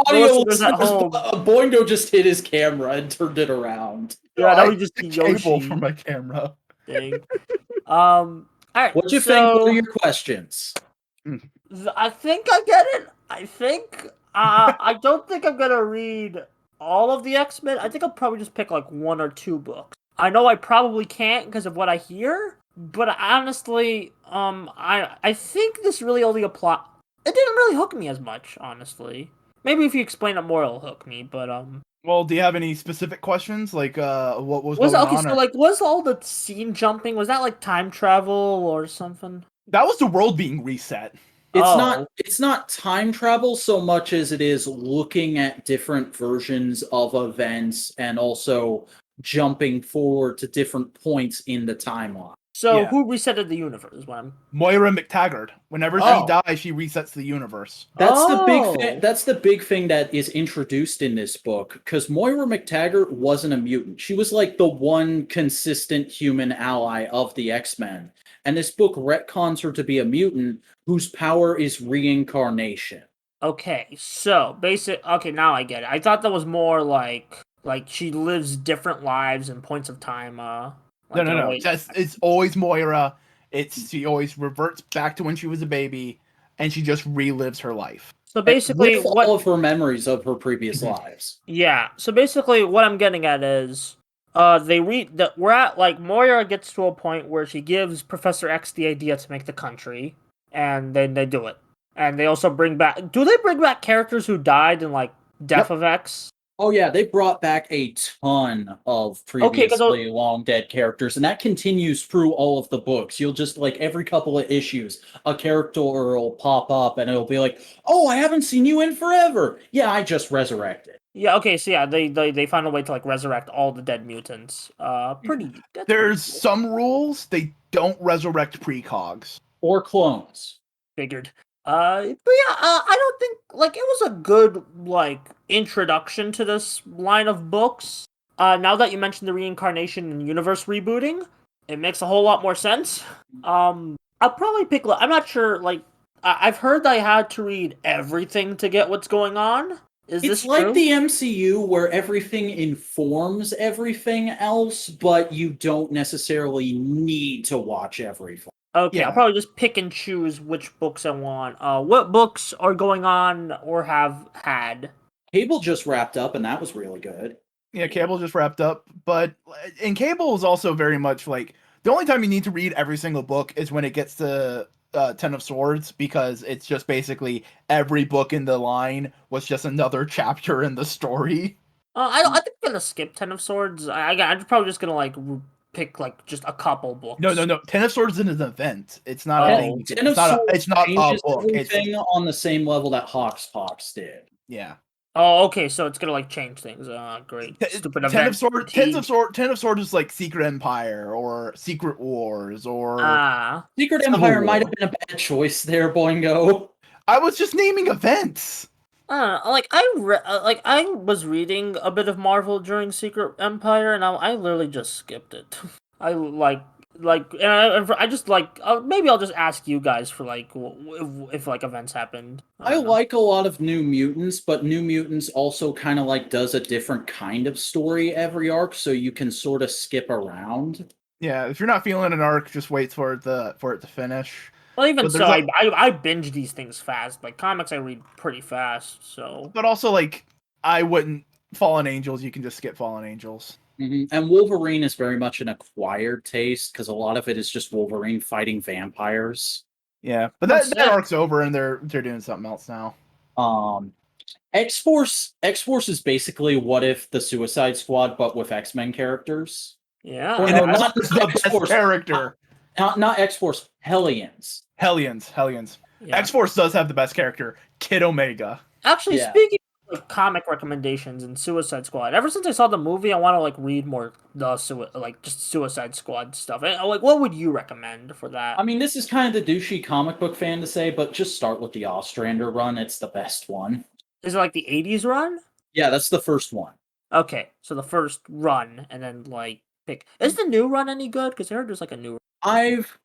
Audio listeners at home. Boingo just hit his camera and turned it around. Yeah, now we just see cable Yoshi. for my camera. Dang. All right. What'd you think? What are your questions? I think I get it. I think I don't think I'm gonna read all of the X-Men. I think I'll probably just pick like 1 or 2 books. I know I probably can't because of what I hear, but honestly, I think this really only applies. It didn't really hook me as much, honestly. Maybe if you explain it more, it'll hook me. But Well, do you have any specific questions? Like, what was going on? Okay, so like, was all the scene jumping? Was that like time travel or something? That was the world being reset. It's not time travel so much as it is looking at different versions of events and also jumping forward to different points in the timeline. So who resetted the universe? Moira McTaggart. Whenever she dies, she resets the universe. That's the big thing. That's the big thing that is introduced in this book, because Moira McTaggart wasn't a mutant. She was like the one consistent human ally of the X-Men. And this book retcons her to be a mutant whose power is reincarnation. Okay, so okay, now I get it. I thought that was more like she lives different lives and points of time. No. It's always Moira. She always reverts back to when she was a baby, and she just relives her life. So basically, all of her memories of her previous lives. Yeah. So basically, what I'm getting at is, we're at like Moira gets to a point where she gives Professor X the idea to make the country, and then they do it. And they also bring back. Do they bring back characters who died in like Death of X? Oh yeah, they brought back a ton of Okay, because previously long dead characters, and that continues through all of the books. You'll just like every couple of issues, a character will pop up, and it'll be like, "Oh, I haven't seen you in forever." Yeah, I just resurrected. yeah, okay, so yeah, they found a way to like resurrect all the dead mutants. That's pretty There's cool. some rules they don't resurrect precogs. Or clones. Figured. But yeah, I don't think like it was a good like introduction to this line of books. Now that you mentioned the reincarnation and universe rebooting, it makes a whole lot more sense. I'll probably pick. I'm not sure. Like, I've heard I had to read everything to get what's going on. Is It's this like true? the MCU where everything informs everything else, but you don't necessarily need to watch everything. Okay, Yeah. I'll probably just pick and choose which books I want. What books are going on or have had? Cable just wrapped up, and that was really good. Yeah, Cable just wrapped up, but and Cable is also very much like the only time you need to read every single book is when it gets to Ten of Swords, because it's just basically every book in the line was just another chapter in the story. I think I'm gonna skip Ten of Swords. I'm probably just gonna like pick like just a couple books. No. Ten of Swords is an event. It's not a Oh. thing. Ten of It's not a. Swords It's not a changes book. It's everything on the same level that Hawkspox did. yeah. Oh, okay, so it's gonna like change things. Great. Stupid event. Ten of Swords is like Secret Empire or Secret Wars or Secret Civil Empire might War. have been a bad choice there, Boingo. I was just naming events. Like I was reading a bit of Marvel during Secret Empire, and I literally just skipped it. I and I just like maybe I'll just ask you guys for like if like events happened. I don't know. like a lot of New Mutants, but New Mutants also kind of like does a different kind of story every arc, so you can sort of skip around. Yeah, if you're not feeling an arc, just wait for it to finish. Well, even But so, there's I binge these things fast. Like comics, I read pretty fast. So But also, like, I wouldn't. Fallen Angels, you can just skip Fallen Angels. And Wolverine is very much an acquired taste because a lot of it is just Wolverine fighting vampires. Yeah, but That's that it. arc's over, and they're doing something else now. X-Force is basically what if the Suicide Squad, but with X-Men characters. yeah, Or And no, it's not the best X-Force. character. Not X-Force, Hellions. Hellions. yeah. X-Force does have the best character, Kid Omega. Actually, Yeah. speaking of like comic recommendations and Suicide Squad, ever since I saw the movie, I want to like read more just Suicide Squad stuff. And, like, what would you recommend for that? I mean, this is kind of the douchey comic book fan to say, but just start with the Ostrander run. It's the best one. Is it like the '80s run? Yeah, that's the first one. Okay, so the first run, and then like pick. Is the new run any good? Because I heard there's like a new. I've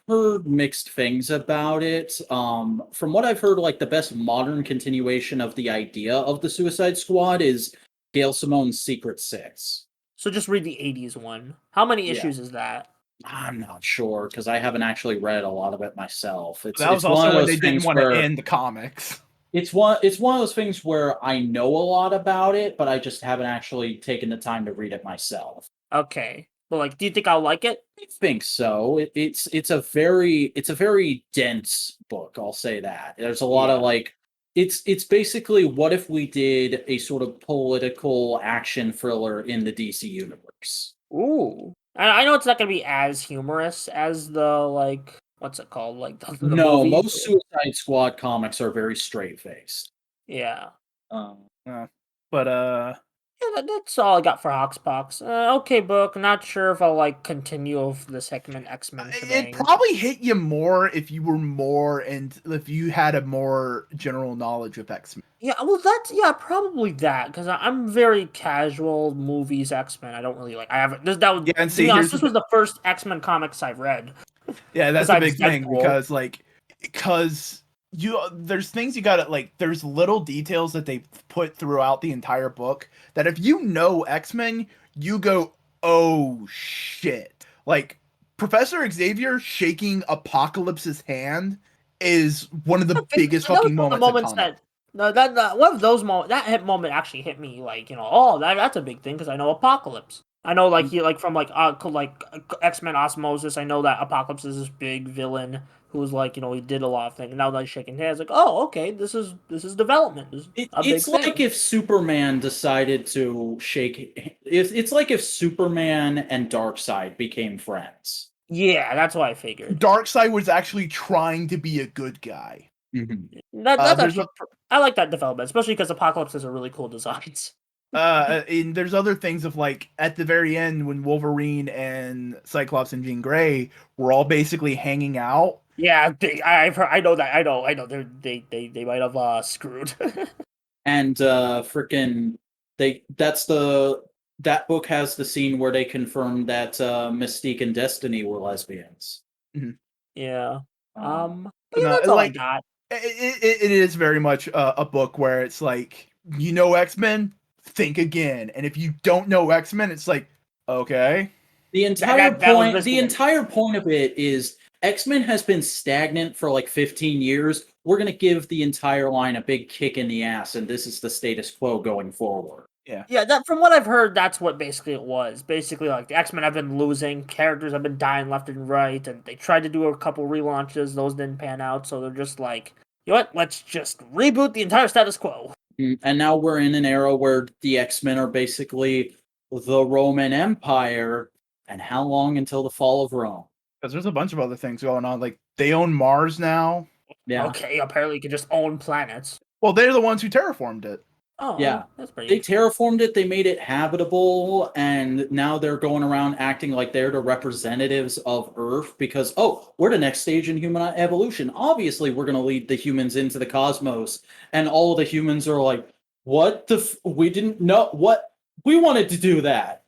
heard mixed things about it. From what I've heard, like the best modern continuation of the idea of the Suicide Squad is Gail Simone's Secret Six. So just read the '80s one. How many Yeah. issues is that? I'm not sure because I haven't actually read a lot of it myself. That was also when they didn't want to end the comics. It's one of those things where I know a lot about it, but I just haven't actually taken the time to read it myself. Okay, well, like, do you think I'll like it? I think so. It's a very dense book. I'll say that. There's a lot of like it's basically what if we did a sort of political action thriller in the DC universe. Ooh, I know it's not gonna be as humorous as the like what's it called like the No, movie. most Suicide Squad comics are very straight faced. Yeah. But Yeah, that's all I got for Hoxpox. Okay, book. Not sure if I'll like continue of this X-Men it shebang. probably hit you more if you were more and if you had a more general knowledge of X-Men. Yeah, well, probably that because I'm very casual movies X-Men. I don't really like. I haven't. That was. Yeah, and To see, be honest, here's this was the first X-Men comics I've read. Yeah, that's a big Besides thing Deadpool. because there's things you gotta like. There's little details that they put throughout the entire book that if you know X-Men, you go, oh shit! Like Professor Xavier shaking Apocalypse's hand is one of the biggest That was fucking one of the moments in moments comics. that one of those moments moment actually hit me like that's a big thing because I know Apocalypse. I know like he like from like X-Men Osmosis. I know that Apocalypse is this big villain who was like, he did a lot of things. And now that he's shaking hands, like, oh, okay, this is development. This is a big It's thing. like if Superman decided to shake. It's like if Superman and Darkseid became friends. Yeah, that's what I figured. Darkseid was actually trying to be a good guy. That's There's actually, I like that development, especially because Apocalypse has a really cool designs. and there's other things of like at the very end when Wolverine and Cyclops and Jean Grey were all basically hanging out. Yeah, I've heard. I know that. I know. They might have screwed. And freaking that book has the scene where they confirm that Mystique and Destiny were lesbians. Yeah. But No, yeah, that's all I like, got. it is very much a book where it's like, X-Men, think again, and if you don't know X-Men, it's like, okay. The entire that was point basically the entire point of it is X-Men has been stagnant for like 15 years. We're going to give the entire line a big kick in the ass, and this is the status quo going forward. Yeah, that from what I've heard, that's what basically it was. Basically, like the X-Men have been losing, characters have been dying left and right, and they tried to do a couple relaunches, those didn't pan out, so they're just like, you know what? Let's just reboot the entire status quo. And now we're in an era where the X-Men are basically the Roman Empire, and how long until the fall of Rome? Because there's a bunch of other things going on. Like, they own Mars now. Yeah. Okay, apparently you can just own planets. Well, they're the ones who terraformed it. Oh, Yeah. that's pretty. They terraformed it, they made it habitable, and now they're going around acting like they're the representatives of Earth because, we're the next stage in human evolution. Obviously, we're going to lead the humans into the cosmos. And all of the humans are like, what the we didn't know what we wanted to do that.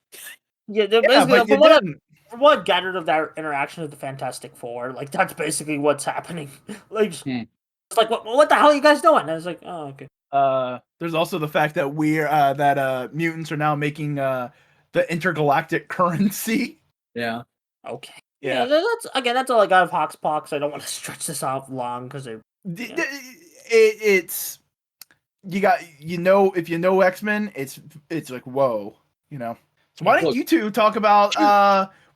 Yeah, but you didn't. From what I gathered of that interaction with the Fantastic Four, like that's basically what's happening. Like, it's like, what the hell are you guys doing? And I was like, oh, okay. There's also the fact that mutants are now making the intergalactic currency. Yeah. Okay. Yeah. That's all I got of Hoxpox. I don't want to stretch this off long because It's you got if you know X-Men, it's like whoa, So why don't you two talk about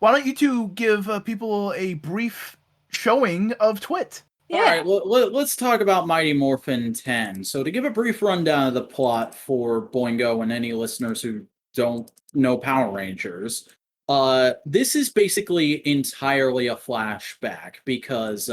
why don't you two give people a brief showing of Twit? Yeah. All right, let's talk about Mighty Morphin 10. So to give a brief rundown of the plot for Boingo and any listeners who don't know Power Rangers, this is basically entirely a flashback because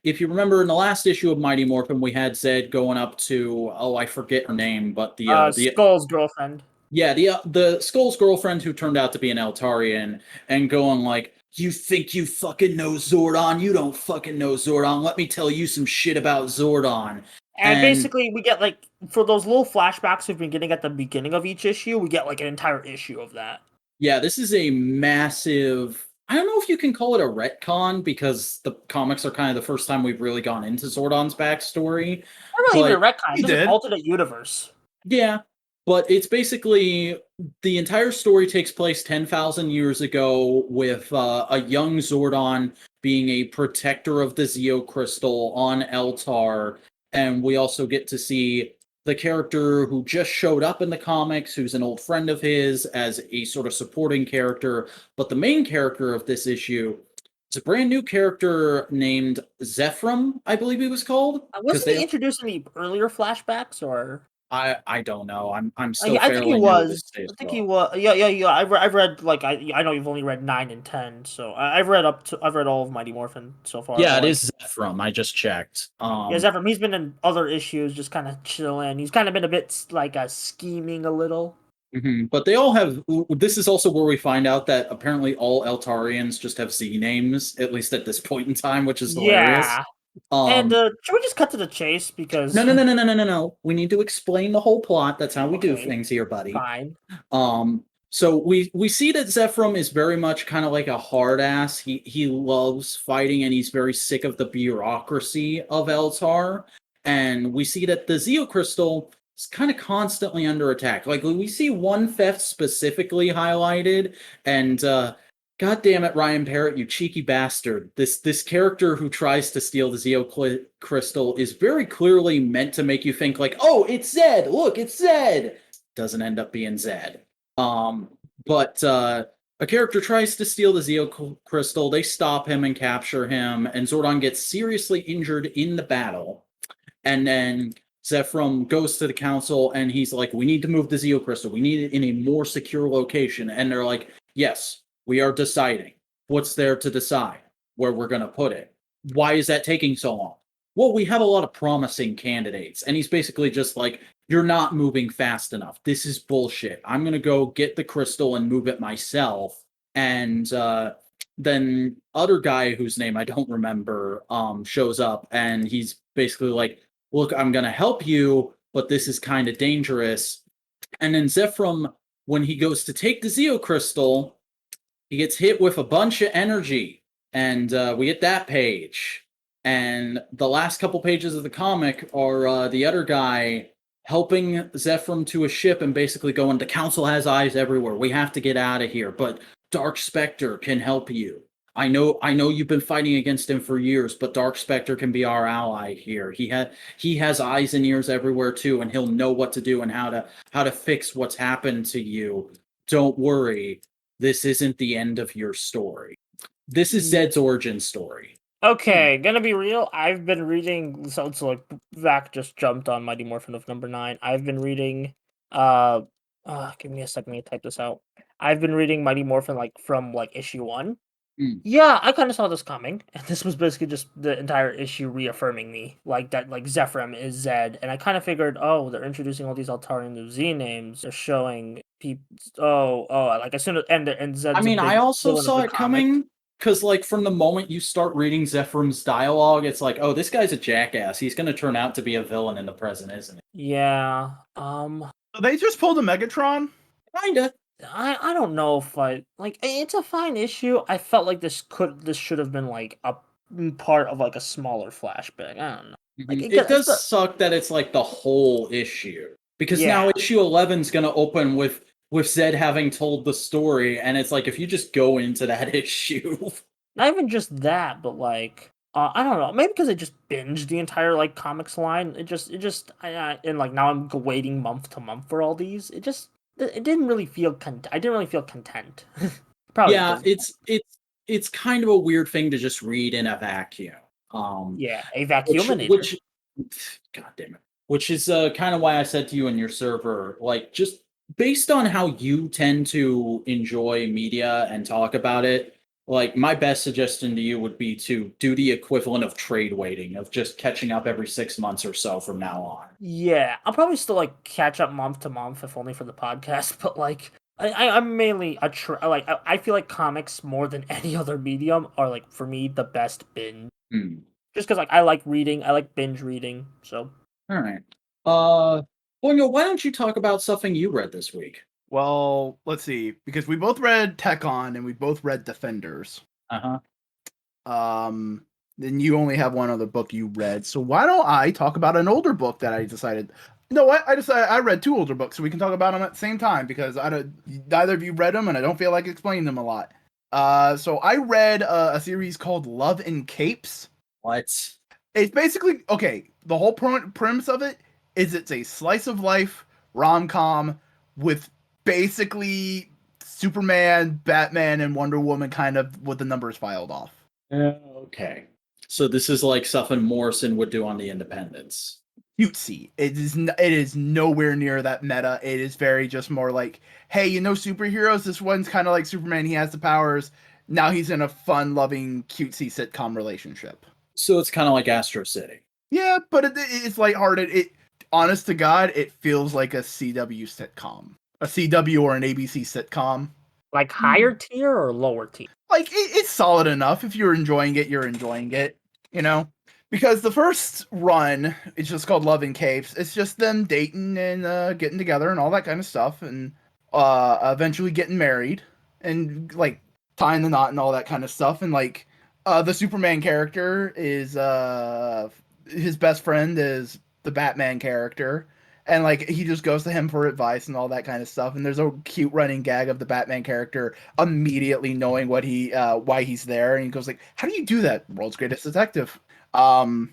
if you remember in the last issue of Mighty Morphin, we had Zed going up to, I forget her name, but the Skull's girlfriend. Yeah, the Skull's girlfriend who turned out to be an Eltarian and going like, you think you fucking know Zordon? You don't fucking know Zordon. Let me tell you some shit about Zordon. And basically, we get like, for those little flashbacks we've been getting at the beginning of each issue, we get like an entire issue of that. Yeah, this is a massive, I don't know if you can call it a retcon because the comics are kind of the first time we've really gone into Zordon's backstory. Not really even a retcon, it's an alternate universe. Yeah. But it's basically the entire story takes place 10,000 years ago with a young Zordon being a protector of the Zeo Crystal on Eltar. And we also get to see the character who just showed up in the comics, who's an old friend of his, as a sort of supporting character. But the main character of this issue is a brand new character named Zephram, I believe he was called. Wasn't he introduced in the earlier flashbacks, or...? I don't know. I'm still. I think he was. I think he was. Yeah. I've read like I know you've only read 9 and 10, so I've read all of Mighty Morphin so far. Yeah, it is Zephram. I just checked. Yeah, Zephram. He's been in other issues, just kind of chilling. He's kind of been a bit like scheming a little. Mm-hmm. But they all have. This is also where we find out that apparently all Eltarians just have Z names, at least at this point in time, which is hilarious. Yeah. And should we just cut to the chase? Because no. We need to explain the whole plot. That's how we do things here, buddy. Fine. So we see that Zephram is very much kind of like a hard ass. He loves fighting and he's very sick of the bureaucracy of Eltar. And we see that the Zeo Crystal is kind of constantly under attack. Like we see one theft specifically highlighted, and God damn it, Ryan Parrott, you cheeky bastard. This character who tries to steal the Zeo Crystal is very clearly meant to make you think like, oh, it's Zed. Look, it's Zed. Doesn't end up being Zed. But A character tries to steal the Zeo Crystal. They stop him and capture him, and Zordon gets seriously injured in the battle. And then Zephram goes to the council, and he's like, "We need to move the Zeo Crystal. We need it in a more secure location." And they're like, "Yes, we are deciding. What's there to decide where we're going to put it? Why is that taking so long?" Well, we have a lot of promising candidates. And he's basically just like, "You're not moving fast enough. This is bullshit. I'm going to go get the crystal and move it myself." And then other guy whose name I don't remember shows up, and he's basically like, "Look, I'm going to help you, but this is kind of dangerous." And then Zephram, when he goes to take the Zeo Crystal, he gets hit with a bunch of energy. And we get that page. And the last couple pages of the comic are the other guy helping Zephram to a ship and basically going, "The council has eyes everywhere. We have to get out of here. But Dark Spectre can help you. I know you've been fighting against him for years, but Dark Spectre can be our ally here. He has eyes and ears everywhere too, and he'll know what to do and how to fix what's happened to you. Don't worry. This isn't the end of your story." This is Zed's origin story. Okay, gonna be real. I've been reading. So like Vac just jumped on Mighty Morphin of number 9. I've been reading. Give me a second. Let me type this out. I've been reading Mighty Morphin like from like issue 1. Yeah, I kind of saw this coming, and this was basically just the entire issue reaffirming me, like that, like Zephram is Zed, and I kind of figured, oh, they're introducing all these alternative Z names. They're showing people. Like as soon as and Zed's. I mean, I also saw it coming. Because, like, from the moment you start reading Zephram's dialogue, it's like, oh, this guy's a jackass. He's going to turn out to be a villain in the present, isn't he? Yeah. They just pulled a Megatron? Kinda. I don't know if it's a fine issue. I felt like this should have been like a part of like a smaller flashback. I don't know. Like it does suck that it's like the whole issue. Because now issue 11's going to open with Zed having told the story, and it's like, if you just go into that issue. Not even just that, but like, I don't know, maybe because I just binged the entire like comics line. And like now I'm waiting month to month for all these. It didn't really feel I didn't really feel content. Probably. Yeah, it's kind of a weird thing to just read in a vacuum. A vacuuminator. Which God damn it. Which is kind of why I said to you in your server, like, just based on how you tend to enjoy media and talk about it, like, my best suggestion to you would be to do the equivalent of trade waiting, of just catching up every 6 months or so from now on. Yeah, I'll probably still like catch up month to month, if only for the podcast. But like, I'm mainly I feel like comics more than any other medium are like, for me, the best binge. Just because like I like reading, I like binge reading. So all right. Why don't you talk about something you read this week? Well, let's see, because we both read Tekon and we both read Defenders. Then you only have one other book you read, so why don't I talk about an older book that I decided? You know what? I decided I read 2 older books, so we can talk about them at the same time, because neither of you read them, and I don't feel like explaining them a lot. So I read a series called Love in Capes. What? It's basically, okay, the whole premise of it is it's a slice of life rom-com with basically Superman, Batman, and Wonder Woman kind of with the numbers filed off. Okay. So this is like something Morrison would do on the Independents. Cutesy. It is nowhere near that meta. It is very just more like, hey, superheroes? This one's kind of like Superman. He has the powers. Now he's in a fun-loving, cutesy sitcom relationship. So it's kind of like Astro City. Yeah, but it's lighthearted. Honest to God, it feels like a CW sitcom. A CW or an ABC sitcom. Like higher tier or lower tier? Like, it's solid enough. If you're enjoying it, you're enjoying it. Because the first run, it's just called Love in Capes. It's just them dating and getting together and all that kind of stuff. And eventually getting married. And, like, tying the knot and all that kind of stuff. And, like, the Superman character is... his best friend is the Batman character, and like he just goes to him for advice and all that kind of stuff. And there's a cute running gag of the Batman character immediately knowing why he's there, and he goes like, "How do you do that? World's greatest detective." And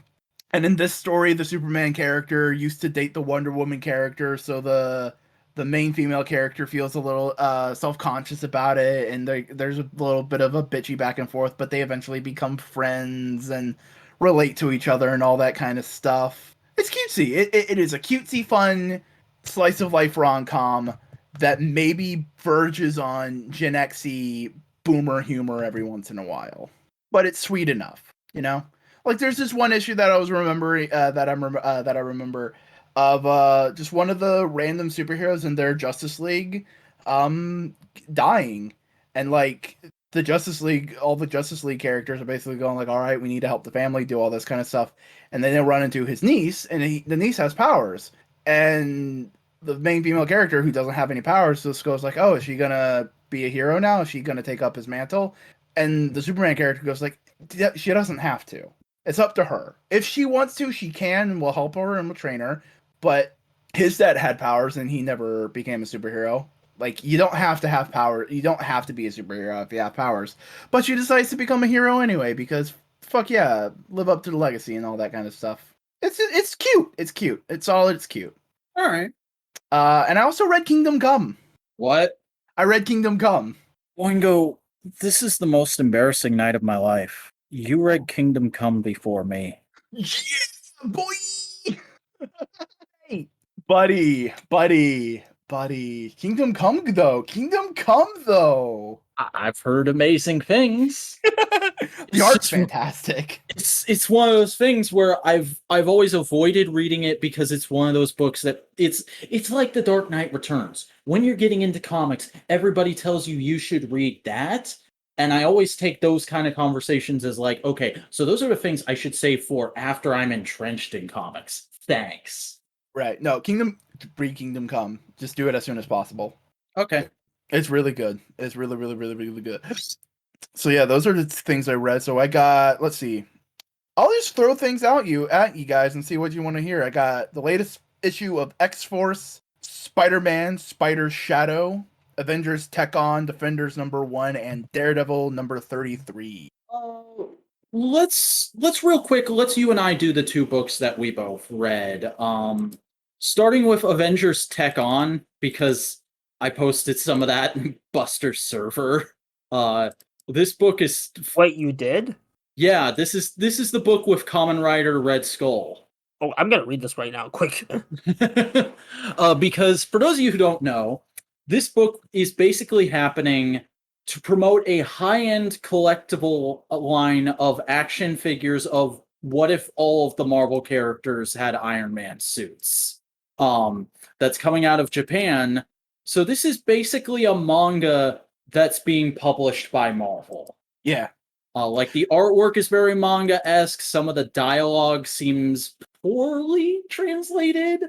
in this story, the Superman character used to date the Wonder Woman character, so the the main female character feels a little self-conscious about it, and there's a little bit of a bitchy back and forth, but they eventually become friends and relate to each other and all that kind of stuff. It's cutesy. It is a cutesy, fun slice of life rom-com that maybe verges on Gen X-y boomer humor every once in a while, but it's sweet enough, you know. Like there's this one issue that I was remembering that I remember of just one of the random superheroes in their Justice League dying, and like the Justice League, all the Justice League characters are basically going like, all right, we need to help the family, do all this kind of stuff, and then they run into his niece, and the niece has powers, and the main female character who doesn't have any powers just goes like, oh, is she gonna be a hero now? Is she gonna take up his mantle? And the Superman character goes like, she doesn't have to. It's up to her. If she wants to, she can, and we'll help her and we'll train her. But his dad had powers and he never became a superhero. Like, you don't have to have power. You don't have to be a superhero if you have powers. But she decides to become a hero anyway because, fuck yeah, live up to the legacy and all that kind of stuff. It's cute. It's cute. It's solid. It's cute. All right. And I also read Kingdom Come. What? I read Kingdom Come. Boingo, this is the most embarrassing night of my life. You read Kingdom Come before me. Yeah, boy! Hey, buddy. Kingdom Come, though. I've heard amazing things. The art's fantastic. It's one of those things where I've always avoided reading it because it's one of those books that it's like The Dark Knight Returns. When you're getting into comics, everybody tells you should read that. And I always take those kind of conversations as like, okay, so those are the things I should save for after I'm entrenched in comics. Thanks. Right. No, read Kingdom Come. Just do it as soon as possible. Okay. It's really good. It's really, really, really, really good. So yeah, those are the things I read. So I got, let's see. I'll just throw things at you guys and see what you want to hear. I got the latest issue of X-Force, Spider-Man, Spider Shadow, Avengers Tech On, Defenders #1, and Daredevil #33. Let's real quick, let's you and I do the two books that we both read. Starting with Avengers Tech On, because I posted some of that in Buster's server. This book is Wait, you did? Yeah, this is the book with Kamen Rider Red Skull. Oh, I'm gonna read this right now, quick. Because for those of you who don't know, this book is basically happening to promote a high-end collectible line of action figures of what if all of the Marvel characters had Iron Man suits. That's coming out of Japan. So this is basically a manga that's being published by Marvel. Yeah. Like the artwork is very manga-esque. Some of the dialogue seems poorly translated.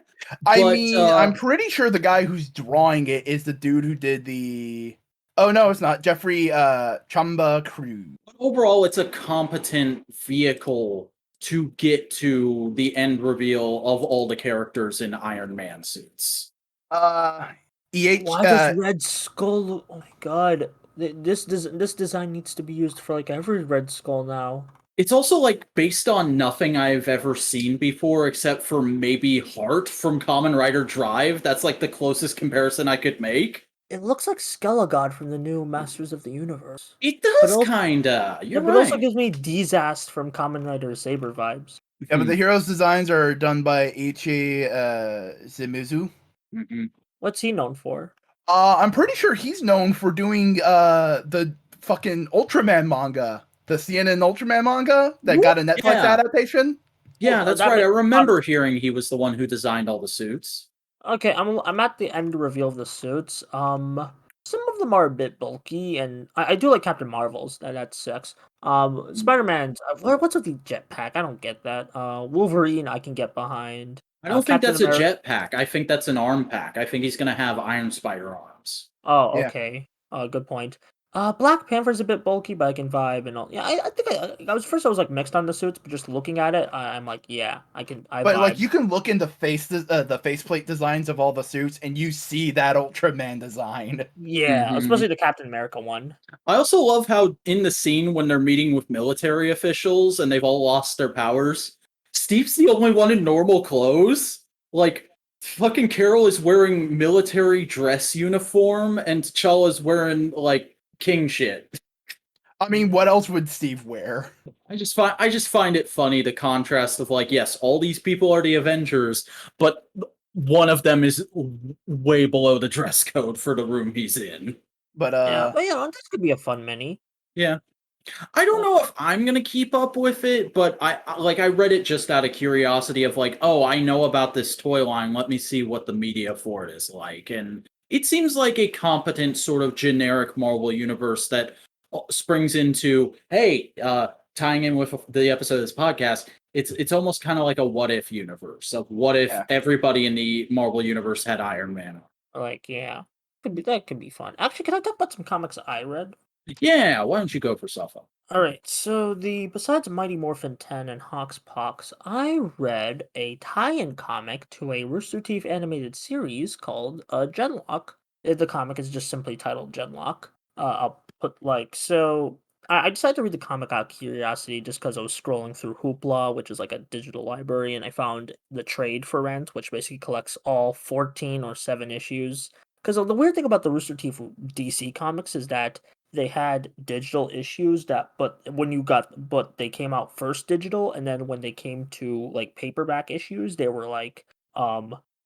I mean, I'm pretty sure the guy who's drawing it is the dude who did the... Oh, no, it's not. Jeffrey Chamba Crew. Overall, it's a competent vehicle to get to the end reveal of all the characters in Iron Man suits. Why does Red Skull... Oh my god. This design needs to be used for like every Red Skull now. It's also like based on nothing I've ever seen before, except for maybe Heart from Kamen Rider Drive. That's like the closest comparison I could make. It looks like Skelegod from the new Masters of the Universe. It does, kinda. You're right. But it also gives me Dizast from Kamen Rider Saber vibes. Yeah, but the heroes' designs are done by Ichi Shimizu. What's he known for? I'm pretty sure he's known for doing the fucking Ultraman manga. The CNN Ultraman manga that got a Netflix adaptation. Yeah, that's right. I remember hearing he was the one who designed all the suits. Okay, I'm at the end reveal of the suits. Some of them are a bit bulky, and I do like Captain Marvel's. That sucks. Spider-Man's. What's with the jetpack? I don't get that. Wolverine, I can get behind. I don't think that's a jetpack. I think that's an arm pack. I think he's gonna have Iron Spider arms. Oh, okay. Good point. Black Panther's a bit bulky, but I can vibe and all. Yeah, I think I was like mixed on the suits, but just looking at it, I'm like, yeah, I can. But vibe. Like, you can look in the faceplate designs of all the suits, and you see that Ultraman design. Yeah, especially the Captain America one. I also love how in the scene when they're meeting with military officials and they've all lost their powers, Steve's the only one in normal clothes. Like, Fucking Carol is wearing military dress uniform, and T'Challa's wearing like king shit. I mean, what else would Steve wear? I just find it funny the contrast of like, yes, all these people are the Avengers, but one of them is way below the dress code for the room he's in. But Yeah, but this could be a fun mini. Yeah. I don't know if I'm gonna keep up with it, but I read it just out of curiosity of like, oh, I know about this toy line. Let me see what the media for it is like, and it seems like a competent sort of generic Marvel universe that springs into, hey, tying in with the episode of this podcast. It's almost kind of like a what if universe of what if everybody in the Marvel universe had Iron Man. Like, yeah, that could be fun. Actually, can I talk about some comics I read? Yeah, why don't you go for Safa? Alright, so besides Mighty Morphin 10 and Hawk's Pox, I read a tie-in comic to a Rooster Teeth animated series called Genlock. The comic is just simply titled Genlock. I'll put I decided to read the comic out of curiosity just because I was scrolling through Hoopla, which is like a digital library, and I found the trade for rent, which basically collects all 14 or 7 issues. Because the weird thing about the Rooster Teeth DC comics is that they had digital issues but they came out first digital, and then when they came to like paperback issues, they were like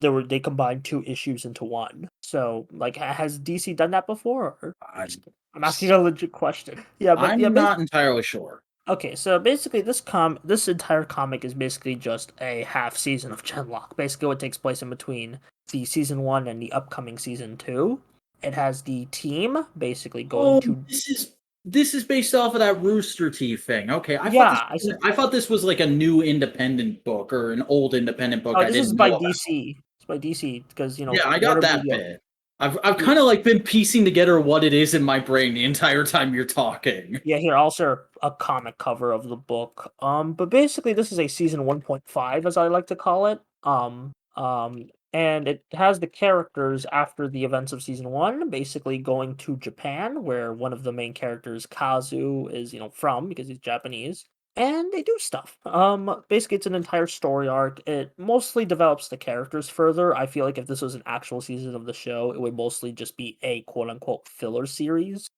they combined 2 issues into one. So like, has DC done that before? Or I'm asking a legit question. Yeah, but I'm not entirely sure. Okay, so basically this entire comic is basically just a half season of Genlock. Basically what takes place in between the season 1 and the upcoming season 2. It has the team basically going to. This is based off of that Rooster Teeth thing. Okay, I thought this was like a new independent book or an old independent book. Oh, this is by DC. It's by DC because Yeah, I got that bit. I've kind of like been piecing together what it is in my brain the entire time you're talking. Yeah, here I'll share a comic cover of the book. But basically this is a season 1.5, as I like to call it. And it has the characters after the events of season 1, basically going to Japan, where one of the main characters, Kazu, is from, because he's Japanese. And they do stuff. Basically, it's an entire story arc. It mostly develops the characters further. I feel like if this was an actual season of the show, it would mostly just be a quote-unquote filler series.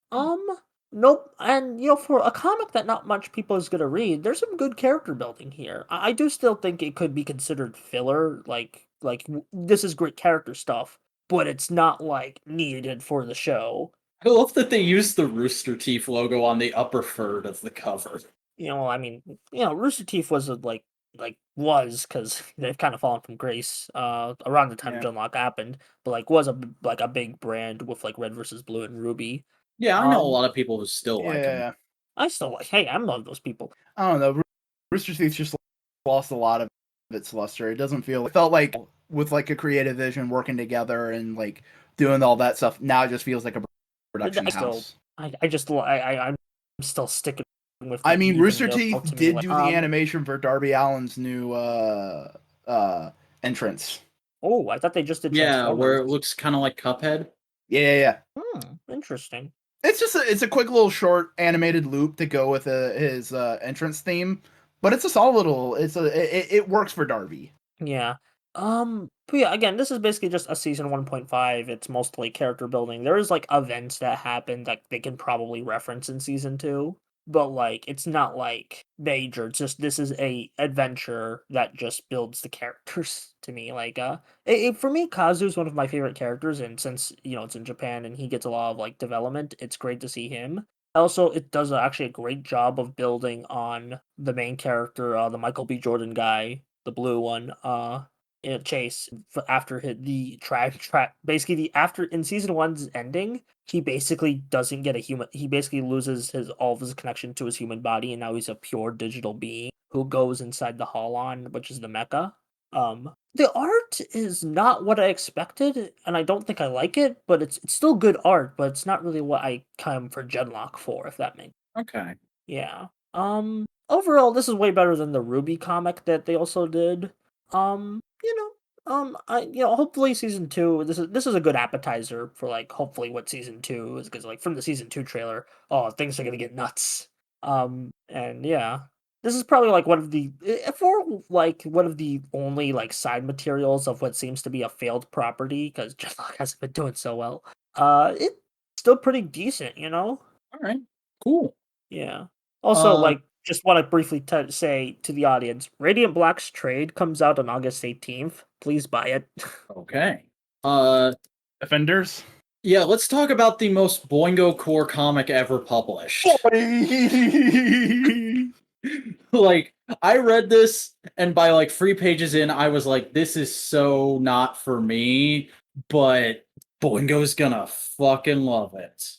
Nope. And for a comic that not much people is gonna read, there's some good character building here. I do still think it could be considered filler. This is great character stuff, but it's not like needed for the show. I love that they used the Rooster Teeth logo on the upper third of the cover. I mean, Rooster Teeth was because they've kind of fallen from grace around the time Genlock happened, but was a big brand with like Red versus Blue and Ruby. Yeah, I know a lot of people who still like him. Yeah. I still like. Hey, I'm one of those people. I don't know. Rooster Teeth just lost a lot of its luster. It doesn't feel. It felt like with like a creative vision working together and like doing all that stuff. Now it just feels like a production house. I'm still sticking with. I mean, Rooster Teeth did do the animation for Darby Allin's new entrance. Oh, I thought they just did. Yeah, where it looks kind of like Cuphead. Yeah. Interesting. It's just it's a quick little short animated loop to go with his entrance theme, but it's a solid little. It works for Darby. Yeah. But yeah, again, this is basically just a season 1.5. It's mostly character building. There is like events that happen that they can probably reference in season 2, but like it's not like major. It's just this is a adventure that just builds the characters to me. Like for me, Kazu is one of my favorite characters, and since it's in Japan and he gets a lot of like development, it's great to see him. Also, it does actually a great job of building on the main character, the Michael B. Jordan guy, the blue one. Chase after after in season 1's ending, he basically doesn't get a human. He basically loses all of his connection to his human body, and now he's a pure digital being who goes inside the Holon, which is the mecha. The art is not what I expected, and I don't think I like it, but it's still good art, but it's not really what I come for Genlock for, if that makes sense. Okay. Yeah. Overall, this is way better than the Ruby comic that they also did. Hopefully season 2. This is a good appetizer for like hopefully what season 2 is, because like from the season 2 trailer, things are gonna get nuts. And yeah, this is probably like one of the only like side materials of what seems to be a failed property because Jetlock hasn't been doing so well. It's still pretty decent, you know. All right, cool. Yeah. Also, like, just want to briefly say to the audience, Radiant Black's trade comes out on August 18th. Please buy it. Okay. Defenders. Yeah, let's talk about the most Boingo core comic ever published. Like, I read this, and by like 3 pages in, I was like, this is so not for me, but Boingo's gonna fucking love it.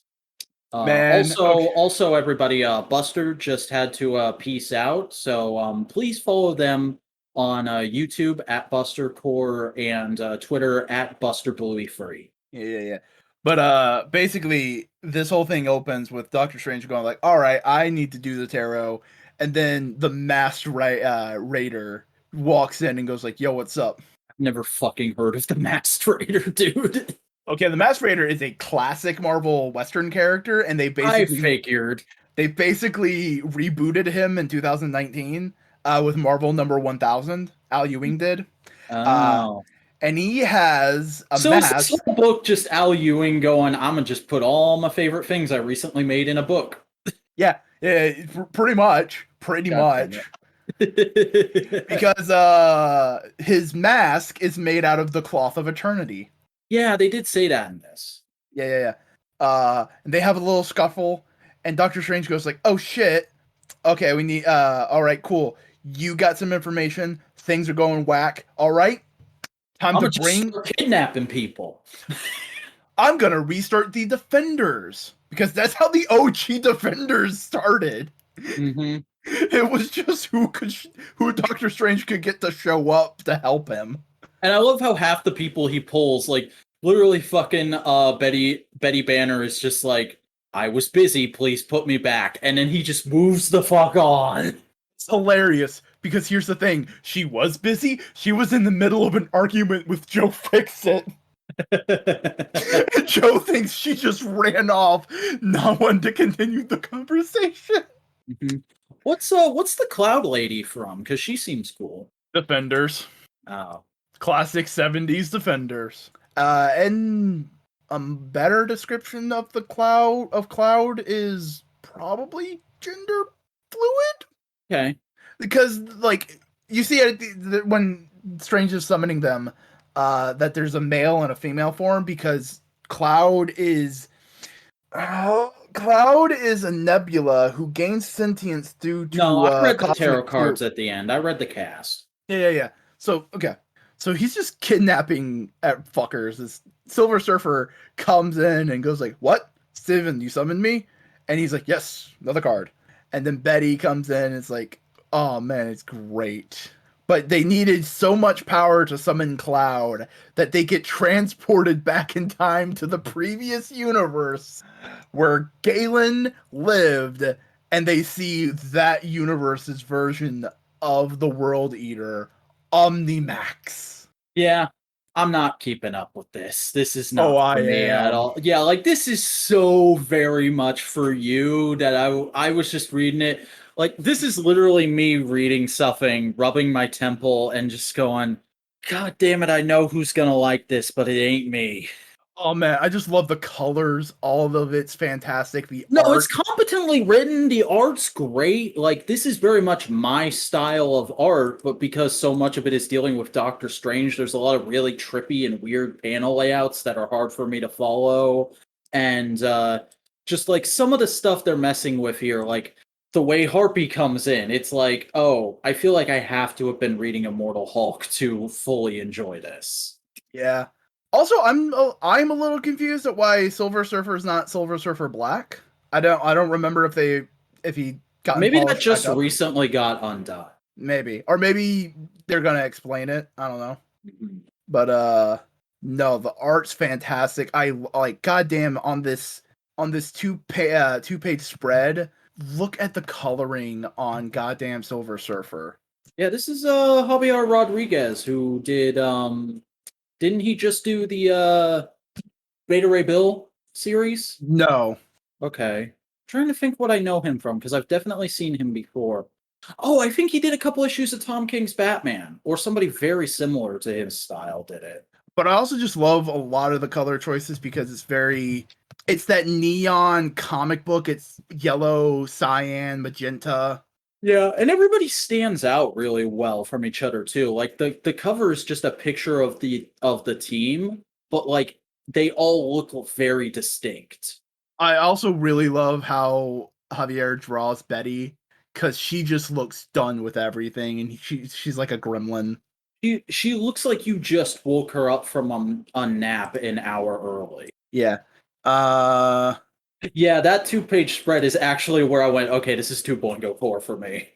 Man, also, everybody, Buster just had to peace out, so please follow them on YouTube at Buster Core and Twitter at Buster Bluey Free. Yeah. But basically, this whole thing opens with Doctor Strange going like, "All right, I need to do the tarot," and then the masked raider walks in and goes like, "Yo, what's up?" I've never fucking heard of the Masked Raider, dude. Okay, the masked raider is a classic Marvel Western character, and they basically rebooted him in 2019 with Marvel number 1000. Al Ewing did. Oh. And he has a so mask. Is this whole book just Al Ewing going, I'm gonna just put all my favorite things I recently made in a book? Yeah, pretty much. Because his mask is made out of the cloth of eternity. Yeah, they did say that in this. Yeah. And they have a little scuffle, and Doctor Strange goes like, "Oh shit. Okay, we need all right, cool. You got some information. Things are going whack. All right. Time I'm to bring kidnapping people. I'm gonna restart the Defenders because that's how the OG Defenders started. Mm-hmm. It was just who Doctor Strange could get to show up to help him. And I love how half the people he pulls, like literally fucking Betty Banner is just like, I was busy, please put me back, and then he just moves the fuck on. It's hilarious. Because here's the thing, she was busy. She was in the middle of an argument with Joe Fixit. Joe thinks she just ran off, not wanting to continue the conversation. Mm-hmm. What's the Cloud Lady from? Because she seems cool. Defenders. Oh. Classic 70s Defenders. And a better description of the Cloud is probably gender fluid. Okay. Because, like, you see it when Strange is summoning them, that there's a male and a female form, because Cloud is a nebula who gains sentience due to... No, I read the tarot cosmic cards at the end. I read the cast. Yeah. So, okay. So he's just kidnapping at fuckers. This Silver Surfer comes in and goes like, "What? Steven, you summoned me?" And he's like, "Yes, another card." And then Betty comes in and it's like, oh man, it's great. But they needed so much power to summon Cloud that they get transported back in time to the previous universe where Galen lived, and they see that universe's version of the World Eater, Omnimax. Yeah, I'm not keeping up with this. This is not for me at all. Yeah, like this is so very much for you that I was just reading it. Like, this is literally me reading something, rubbing my temple, and just going, God damn it, I know who's gonna like this, but it ain't me. Oh man, I just love the colors. All of it's fantastic. It's competently written. The art's great. Like, this is very much my style of art, but because so much of it is dealing with Doctor Strange, there's a lot of really trippy and weird panel layouts that are hard for me to follow. And just like some of the stuff they're messing with here, like the way Harpy comes in, it's like, oh, I feel like I have to have been reading Immortal Hulk to fully enjoy this. Yeah. Also, I'm a little confused at why Silver Surfer is not Silver Surfer Black. I don't remember if he got maybe that just recently got undone. Maybe, or maybe they're gonna explain it. I don't know. Mm-hmm. But no, the art's fantastic. I like, goddamn, on this 2-page spread. Look at the coloring on goddamn Silver Surfer. Yeah, this is Javier Rodriguez, who did didn't he just do the Beta Ray Bill series? No. Okay. I'm trying to think what I know him from, because I've definitely seen him before. Oh, I think he did a couple issues of Tom King's Batman, or somebody very similar to his style did it. But I also just love a lot of the color choices because it's that neon comic book. It's yellow, cyan, magenta. Yeah, and everybody stands out really well from each other too. Like the cover is just a picture of the team, but like they all look very distinct. I also really love how Javier draws Betty because she just looks done with everything, and she's like a gremlin. She looks like you just woke her up from a nap an hour early. Yeah. Uh Yeah, that 2-page spread is actually where I went, okay, this is 2.04 for me.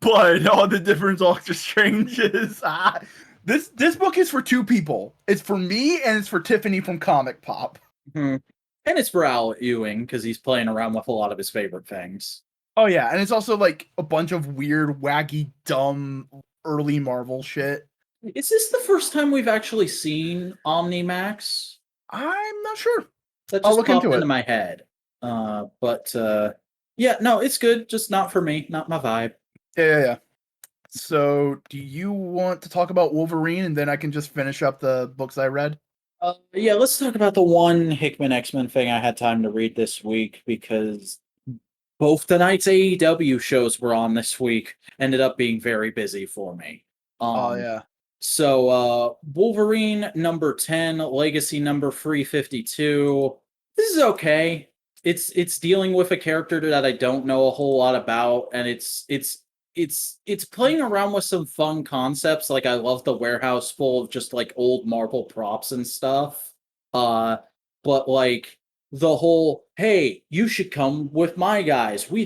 but all the different Doctor Stranges. This book is for two people. It's for me and it's for Tiffany from Comic Pop. Mm-hmm. And it's for Al Ewing because he's playing around with a lot of his favorite things. Oh yeah, and it's also like a bunch of weird, wacky, dumb early Marvel shit. Is this the first time we've actually seen Omnimax? I'm not sure. That I'll just look popped into into it. my head. Yeah, no, it's good. Just not for me. Not my vibe. Yeah. So, do you want to talk about Wolverine, and then I can just finish up the books I read? Yeah, let's talk about the one Hickman X-Men thing I had time to read this week because both tonight's AEW shows were on this week. Ended up being very busy for me. Oh yeah. So Wolverine number 10, Legacy number 352. This is okay. It's dealing with a character that I don't know a whole lot about, and it's playing around with some fun concepts. Like I love the warehouse full of just like old Marvel props and stuff. But like the whole, hey, you should come with my guys. We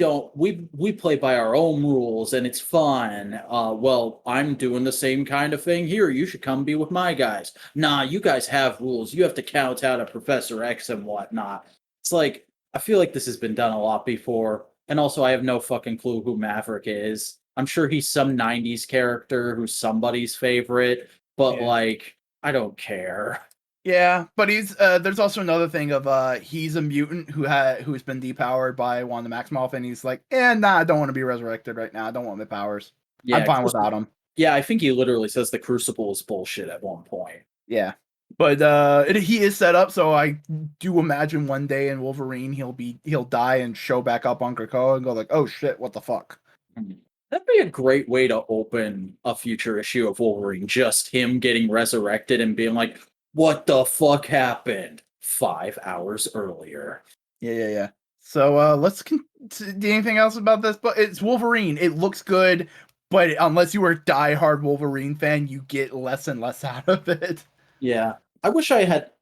play by our own rules and it's fun. Well, I'm doing the same kind of thing here. You should come be with my guys. Nah, you guys have rules. You have to count out a Professor X and whatnot. It's like I feel like this has been done a lot before. And also I have no fucking clue who Maverick is. I'm sure he's some 90s character who's somebody's favorite, but Yeah. like I don't care. Yeah, but he's there's also another thing of he's a mutant who's been depowered by Wanda Maximoff, and he's like, nah, I don't want to be resurrected right now. I don't want my powers. I'm Yeah, fine without him. Yeah, I think he literally says the Crucible is bullshit at one point. Yeah. But he is set up, so I do imagine one day in Wolverine he'll die and show back up on Krakoa and go like, oh shit, what the fuck? That'd be a great way to open a future issue of Wolverine. Just him getting resurrected and being like, what the fuck happened 5 hours earlier? Yeah. So let's do anything else about this? But it's Wolverine. It looks good, but unless you were a diehard Wolverine fan, you get less and less out of it. Yeah. I wish I had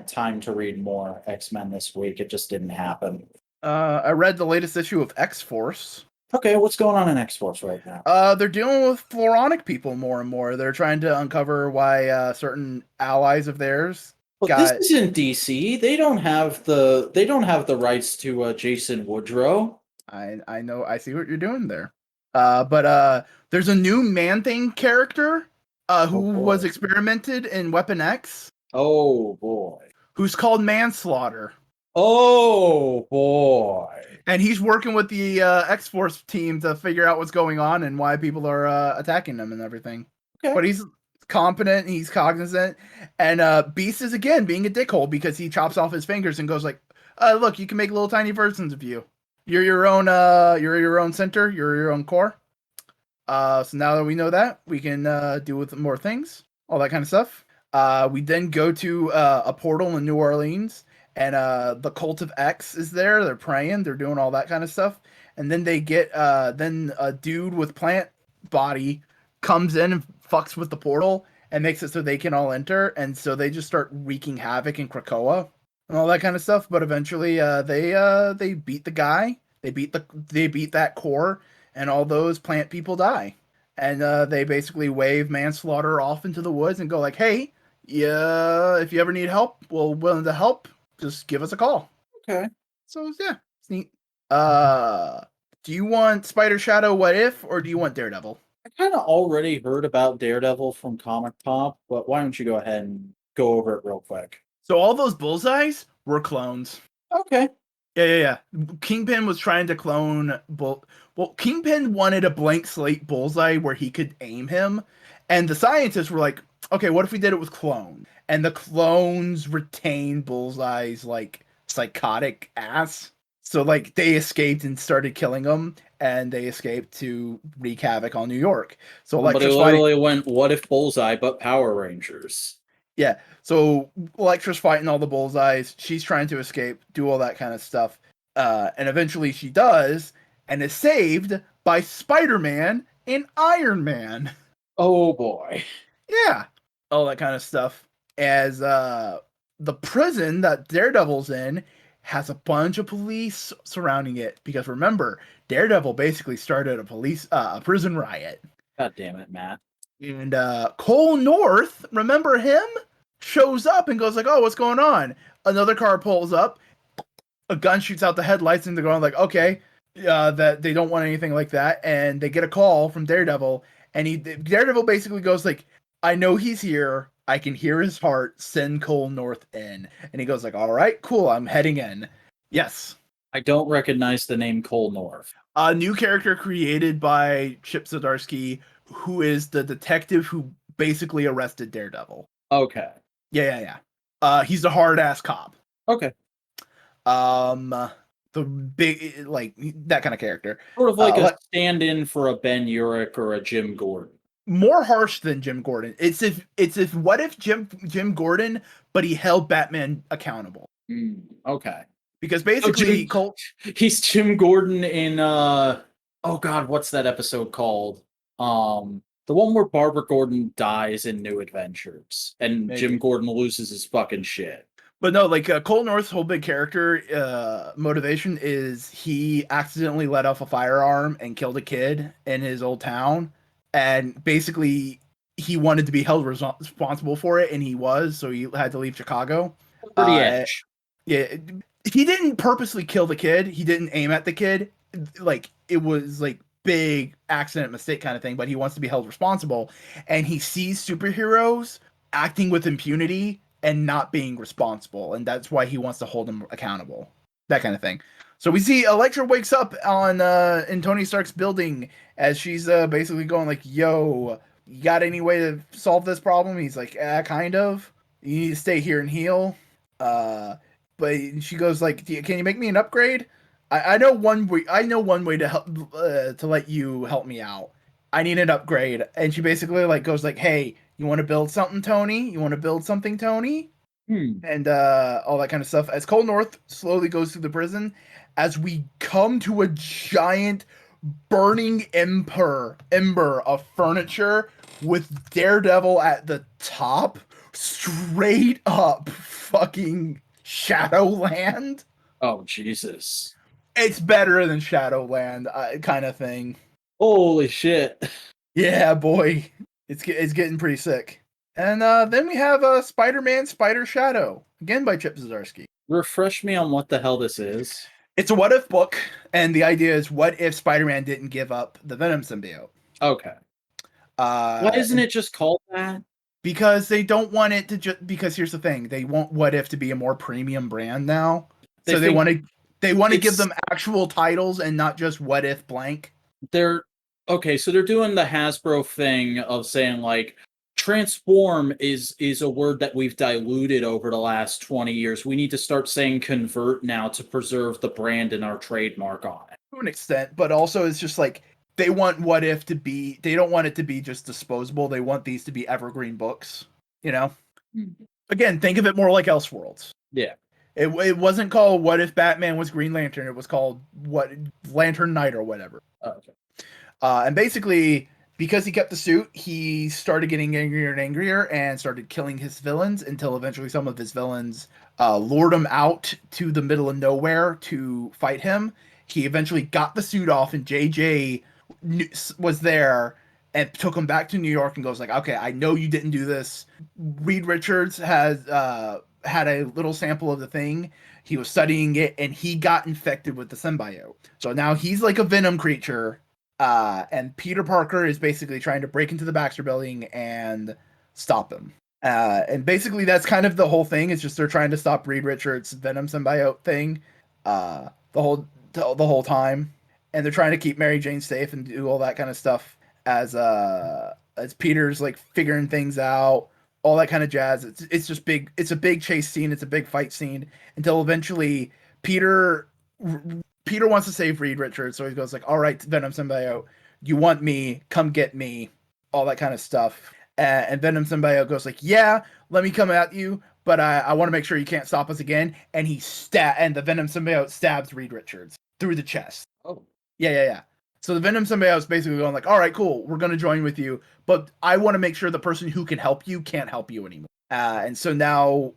time to read more X-Men this week. It just didn't happen. I read the latest issue of X-Force. Okay, what's going on in X-Force right now? They're dealing with Floronic people more and more. They're trying to uncover why certain allies of theirs This isn't DC. They don't have the rights to Jason Woodrow. I know. I see what you're doing there. But there's a new Man-Thing character who was experimented in Weapon X. Oh boy. Who's called Manslaughter. Oh boy. And he's working with the X-Force team to figure out what's going on and why people are attacking him and everything. Okay. But he's competent, he's cognizant, and Beast is again being a dickhole because he chops off his fingers and goes like, look, you can make little tiny versions of you. You're your own center, you're your own core. So now that we know that, we can do with more things, all that kind of stuff. We then go to a portal in New Orleans, and the Cult of X is there. They're praying, they're doing all that kind of stuff, and then they get then a dude with plant body comes in and fucks with the portal and makes it so they can all enter, and so they just start wreaking havoc in Krakoa and all that kind of stuff. But eventually, they beat the guy. They beat that core, and all those plant people die. And they basically wave Manslaughter off into the woods and go like, "Hey, yeah, if you ever need help, we're willing to help. Just give us a call." Okay. So yeah, it's neat. Do you want Spider Shadow What If, or do you want Daredevil? I kind of already heard about Daredevil from Comic Pop, but why don't you go ahead and go over it real quick? So all those bullseyes were clones. Okay. Yeah. Kingpin was trying to clone Well, Kingpin wanted a blank slate bullseye where he could aim him, and the scientists were like, "Okay, what if we did it with clone?" And the clones retain Bullseye's like psychotic ass. So like they escaped and started killing him, and they escaped to wreak havoc on New York. So Somebody Elektra's fighting. literally went, "What if Bullseye but Power Rangers?" Yeah. So Elektra's fighting all the bullseyes. She's trying to escape, do all that kind of stuff. And eventually she does, and is saved by Spider-Man and Iron Man. Oh boy. Yeah. All that kind of stuff. As the prison that Daredevil's in has a bunch of police surrounding it. Because remember, Daredevil basically started a prison riot. God damn it, Matt. And Cole North, remember him? Shows up and goes like, "Oh, what's going on?" Another car pulls up, a gun shoots out the headlights, and they're going like, "Okay, that they don't want anything like that." And they get a call from Daredevil, and Daredevil basically goes like, "I know he's here. I can hear his heart. Send Cole North in." And he goes like, "All right, cool. I'm heading in." Yes. I don't recognize the name Cole North. A new character created by Chip Zdarsky, who is the detective who basically arrested Daredevil. Okay. Yeah. He's a hard ass cop. Okay. The big like that kind of character. Sort of like a stand-in for a Ben Urich or a Jim Gordon. More harsh than Jim Gordon. What if Jim Gordon, but he held Batman accountable? Okay. Because basically, he's Jim Gordon in oh god, what's that episode called? The one where Barbara Gordon dies in New Adventures, and maybe Jim Gordon loses his fucking shit. But no, like Cole North's whole big character motivation is he accidentally let off a firearm and killed a kid in his old town, and basically he wanted to be held responsible for it, and he was, so he had to leave Chicago. Pretty edge. Yeah, he didn't purposely kill the kid. He didn't aim at the kid. Like it was like big accident mistake kind of thing, but he wants to be held responsible, and he sees superheroes acting with impunity and not being responsible, and that's why he wants to hold them accountable, that kind of thing. So we see Elektra wakes up on in Tony Stark's building as she's basically going like, "Yo, you got any way to solve this problem?" He's like, "Kind of. You need to stay here and heal." But she goes like, "Can you make me an upgrade? I know one way. I know one way to help to let you help me out. I need an upgrade." And she basically like goes like, "Hey, you want to build something, Tony? You want to build something, Tony?" And all that kind of stuff. As Cole North slowly goes through the prison, as we come to a giant burning ember of furniture with Daredevil at the top, straight up fucking Shadowland. Oh Jesus! It's better than Shadowland, kind of thing. Holy shit! Yeah, boy, it's getting pretty sick. And then we have Spider-Man Spider Shadow, again by Chip Zdarsky. Refresh me on what the hell this is. It's a what-if book, and the idea is what if Spider-Man didn't give up the Venom symbiote? Okay. Why isn't it just called that? Because they don't want it to because here's the thing, they want What If to be a more premium brand now. So they want to give them actual titles and not just What If blank. So they're doing the Hasbro thing of saying like transform is a word that we've diluted over the last 20 years. We need to start saying convert now to preserve the brand and our trademark on it. To an extent, but also it's just like they want What If to be, they don't want it to be just disposable. They want these to be evergreen books, you know? Again, think of it more like Elseworlds. Yeah. It wasn't called What If Batman Was Green Lantern. It was called Lantern Knight or whatever. Okay. And basically, because he kept the suit, he started getting angrier and angrier and started killing his villains until eventually some of his villains lured him out to the middle of nowhere to fight him. He eventually got the suit off, and JJ was there and took him back to New York and goes like, "Okay, I know you didn't do this." Reed Richards has had a little sample of the thing. He was studying it, and he got infected with the symbiote. So now he's like a venom creature. And Peter Parker is basically trying to break into the Baxter building and stop him. And basically that's kind of the whole thing. It's just they're trying to stop Reed Richards' Venom symbiote thing. the whole time, and they're trying to keep Mary Jane safe and do all that kind of stuff as Peter's like figuring things out, all that kind of jazz. It's just big. It's a big chase scene. It's a big fight scene until eventually Peter Peter wants to save Reed Richards, so he goes like, "All right, Venom Symbiote, you want me? Come get me." All that kind of stuff. And Venom Symbiote goes like, "Yeah, let me come at you, but I want to make sure you can't stop us again." And the Venom Symbiote stabs Reed Richards through the chest. Oh. Yeah. So the Venom Symbiote is basically going like, "All right, cool, we're gonna join with you, but I want to make sure the person who can help you can't help you anymore." And so now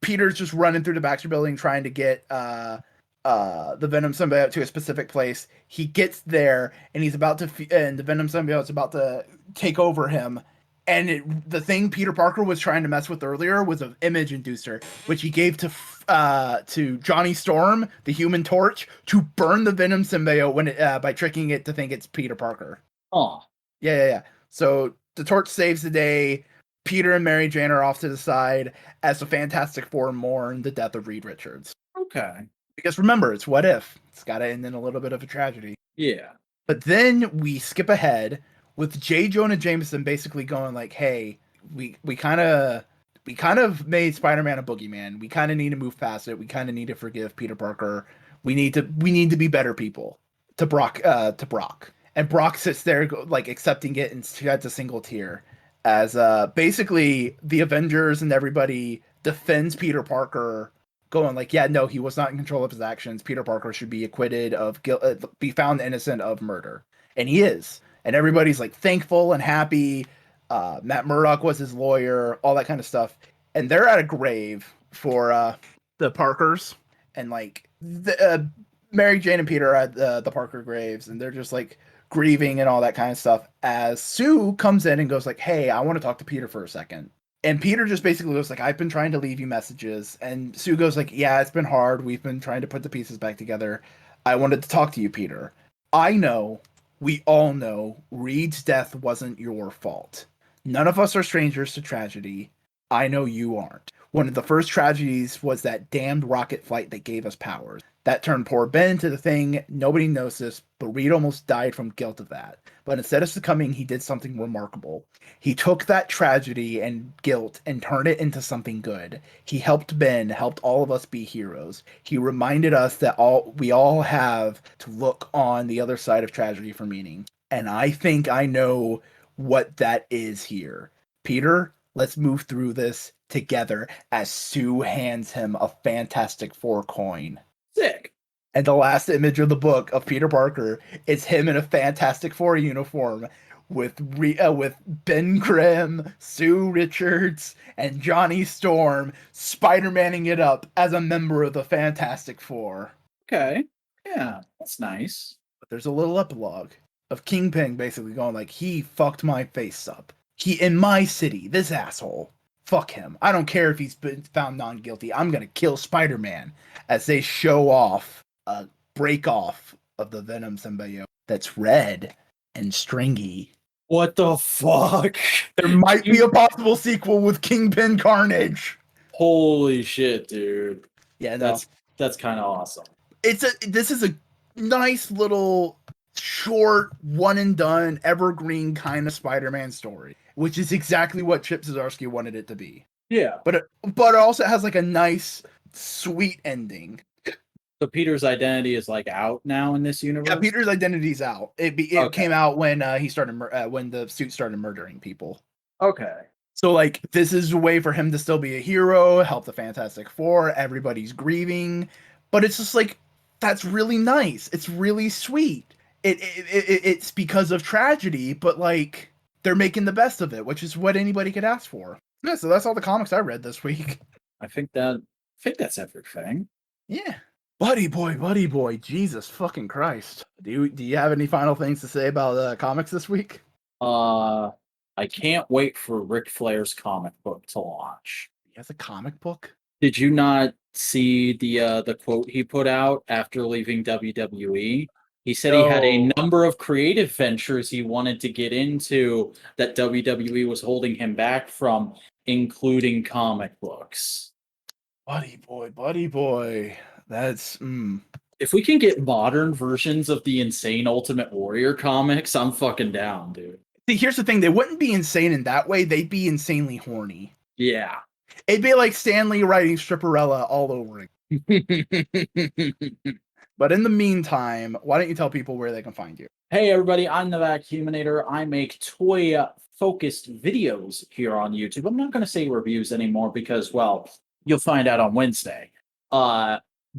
Peter's just running through the Baxter Building trying to get the Venom Symbiote to a specific place. He gets there and he's about to and the Venom Symbiote's about to take over him. And the thing Peter Parker was trying to mess with earlier was an image inducer, which he gave to Johnny Storm, the Human Torch, to burn the Venom Symbiote when by tricking it to think it's Peter Parker. Oh. Yeah. So the Torch saves the day. Peter and Mary Jane are off to the side as the Fantastic Four mourn the death of Reed Richards. Okay. Because remember, it's what if. It's got to end in a little bit of a tragedy. Yeah. But then we skip ahead with J. Jonah Jameson basically going like, "Hey, we kind of made Spider-Man a boogeyman. We kind of need to move past it. We kind of need to forgive Peter Parker. We need to be better people." To Brock. And Brock sits there like accepting it and sheds a single tear as basically the Avengers and everybody defends Peter Parker, going like, "Yeah, no, he was not in control of his actions. Peter Parker should be acquitted of be found innocent of murder," and he is. And everybody's like thankful and happy. Matt Murdock was his lawyer, all that kind of stuff. And they're at a grave for the Parkers, and like Mary Jane and Peter are at the Parker graves, and they're just like grieving and all that kind of stuff. As Sue comes in and goes like, "Hey, I want to talk to Peter for a second." And Peter just basically goes like, "I've been trying to leave you messages." And Sue goes like, "Yeah, it's been hard. We've been trying to put the pieces back together. I wanted to talk to you, Peter. I know, we all know, Reed's death wasn't your fault. None of us are strangers to tragedy. I know you aren't. One of the first tragedies was that damned rocket flight that gave us powers. That turned poor Ben into the Thing. Nobody knows this, but Reed almost died from guilt of that. But instead of succumbing, he did something remarkable. He took that tragedy and guilt and turned it into something good. He helped Ben, helped all of us be heroes. He reminded us that we all have to look on the other side of tragedy for meaning. And I think I know what that is here. Peter, let's move through this together," as Sue hands him a Fantastic Four coin. Sick. And the last image of the book of Peter Parker is him in a Fantastic Four uniform with Ben Grimm, Sue Richards, and Johnny Storm Spider-Manning it up as a member of the Fantastic Four. Okay. Yeah, that's nice. But there's a little epilogue of Kingpin basically going like, "He fucked my face up. He in my city, this asshole. Fuck him. I don't care if he's been found non-guilty. I'm gonna kill Spider-Man," as they show off a break off of the Venom symbiote that's red and stringy. What the fuck? There might be a possible sequel with Kingpin Carnage. Holy shit, dude. Yeah, no. That's kind of awesome. This is a nice little short, one and done, evergreen kind of Spider-Man story, which is exactly what Chip Zdarsky wanted it to be. Yeah. But it also has like a nice, sweet ending. So Peter's identity is like out now in this universe? Yeah, Peter's identity's out. It came out when he started when the suit started murdering people. Okay. So like this is a way for him to still be a hero, help the Fantastic Four. Everybody's grieving, but it's just like that's really nice. It's really sweet. It's because of tragedy, but like they're making the best of it, which is what anybody could ask for. Yeah, so that's all the comics I read this week. I think that's everything. Yeah. Buddy boy, Jesus fucking Christ. Do you have any final things to say about comics this week? I can't wait for Ric Flair's comic book to launch. He has a comic book? Did you not see the quote he put out after leaving WWE? He said he had a number of creative ventures he wanted to get into that WWE was holding him back from, including comic books. Buddy boy. That's If we can get modern versions of the insane Ultimate Warrior comics, I'm fucking down, dude. See, here's the thing: they wouldn't be insane in that way. They'd be insanely horny. Yeah. It'd be like Stanley writing Stripperella all over again. But in the meantime, why don't you tell people where they can find you? Hey everybody, I'm the Vacuuminator. I make toy-focused videos here on YouTube. I'm not going to say reviews anymore because, well, you'll find out on Wednesday.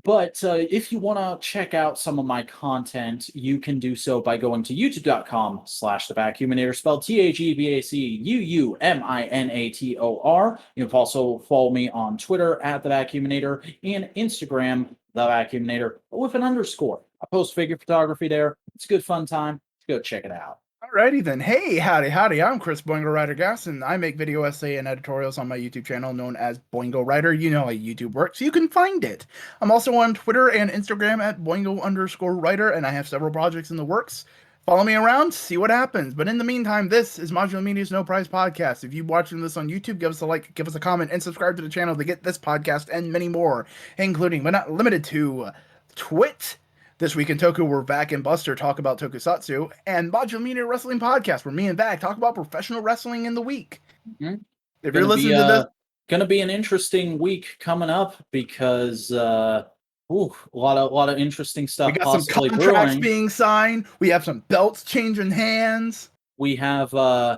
But if you want to check out some of my content, you can do so by going to youtube.com/thevacuuminator, spelled THEVACUUMINATOR. You can also follow me on Twitter at The Vacuuminator and Instagram, The Vacuuminator, with an underscore. I post figure photography there. It's a good fun time. Go check it out. Alrighty then. Hey, howdy. I'm Chris Boingo Rider Gas, and I make video essay and editorials on my YouTube channel known as Boingo Rider. You know how YouTube works. You can find it. I'm also on Twitter and Instagram at Boingo_Rider, and I have several projects in the works. Follow me around, see what happens. But in the meantime, this is Modular Media's No Prize Podcast. If you're watching this on YouTube, give us a like, give us a comment, and subscribe to the channel to get this podcast and many more, including but not limited to Twit. This week in Toku, where Vac and Buster talk about tokusatsu, and Modular Media Wrestling Podcast, where me and Vac talk about professional wrestling in the week. Mm-hmm. If you're listening to this, going to be an interesting week coming up because a lot of interesting stuff. We got some contracts being signed. We have some belts changing hands. We have. I'm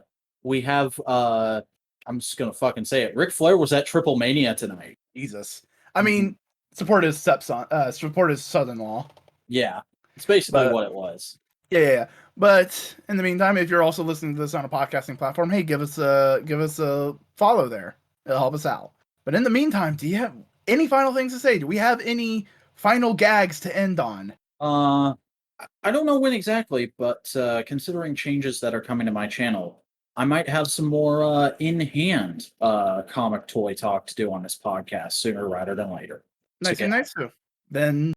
just gonna fucking say it. Ric Flair was at Triple Mania tonight. Jesus, I mean, support his stepson, support his son-in-law. Yeah, it's basically what it was. Yeah. But in the meantime, if you're also listening to this on a podcasting platform, hey, give us a follow there. It'll help us out. But in the meantime, do you have any final things to say? Do we have any final gags to end on? I don't know when exactly, but considering changes that are coming to my channel, I might have some more in-hand comic toy talk to do on this podcast sooner rather than later. Nice too. Then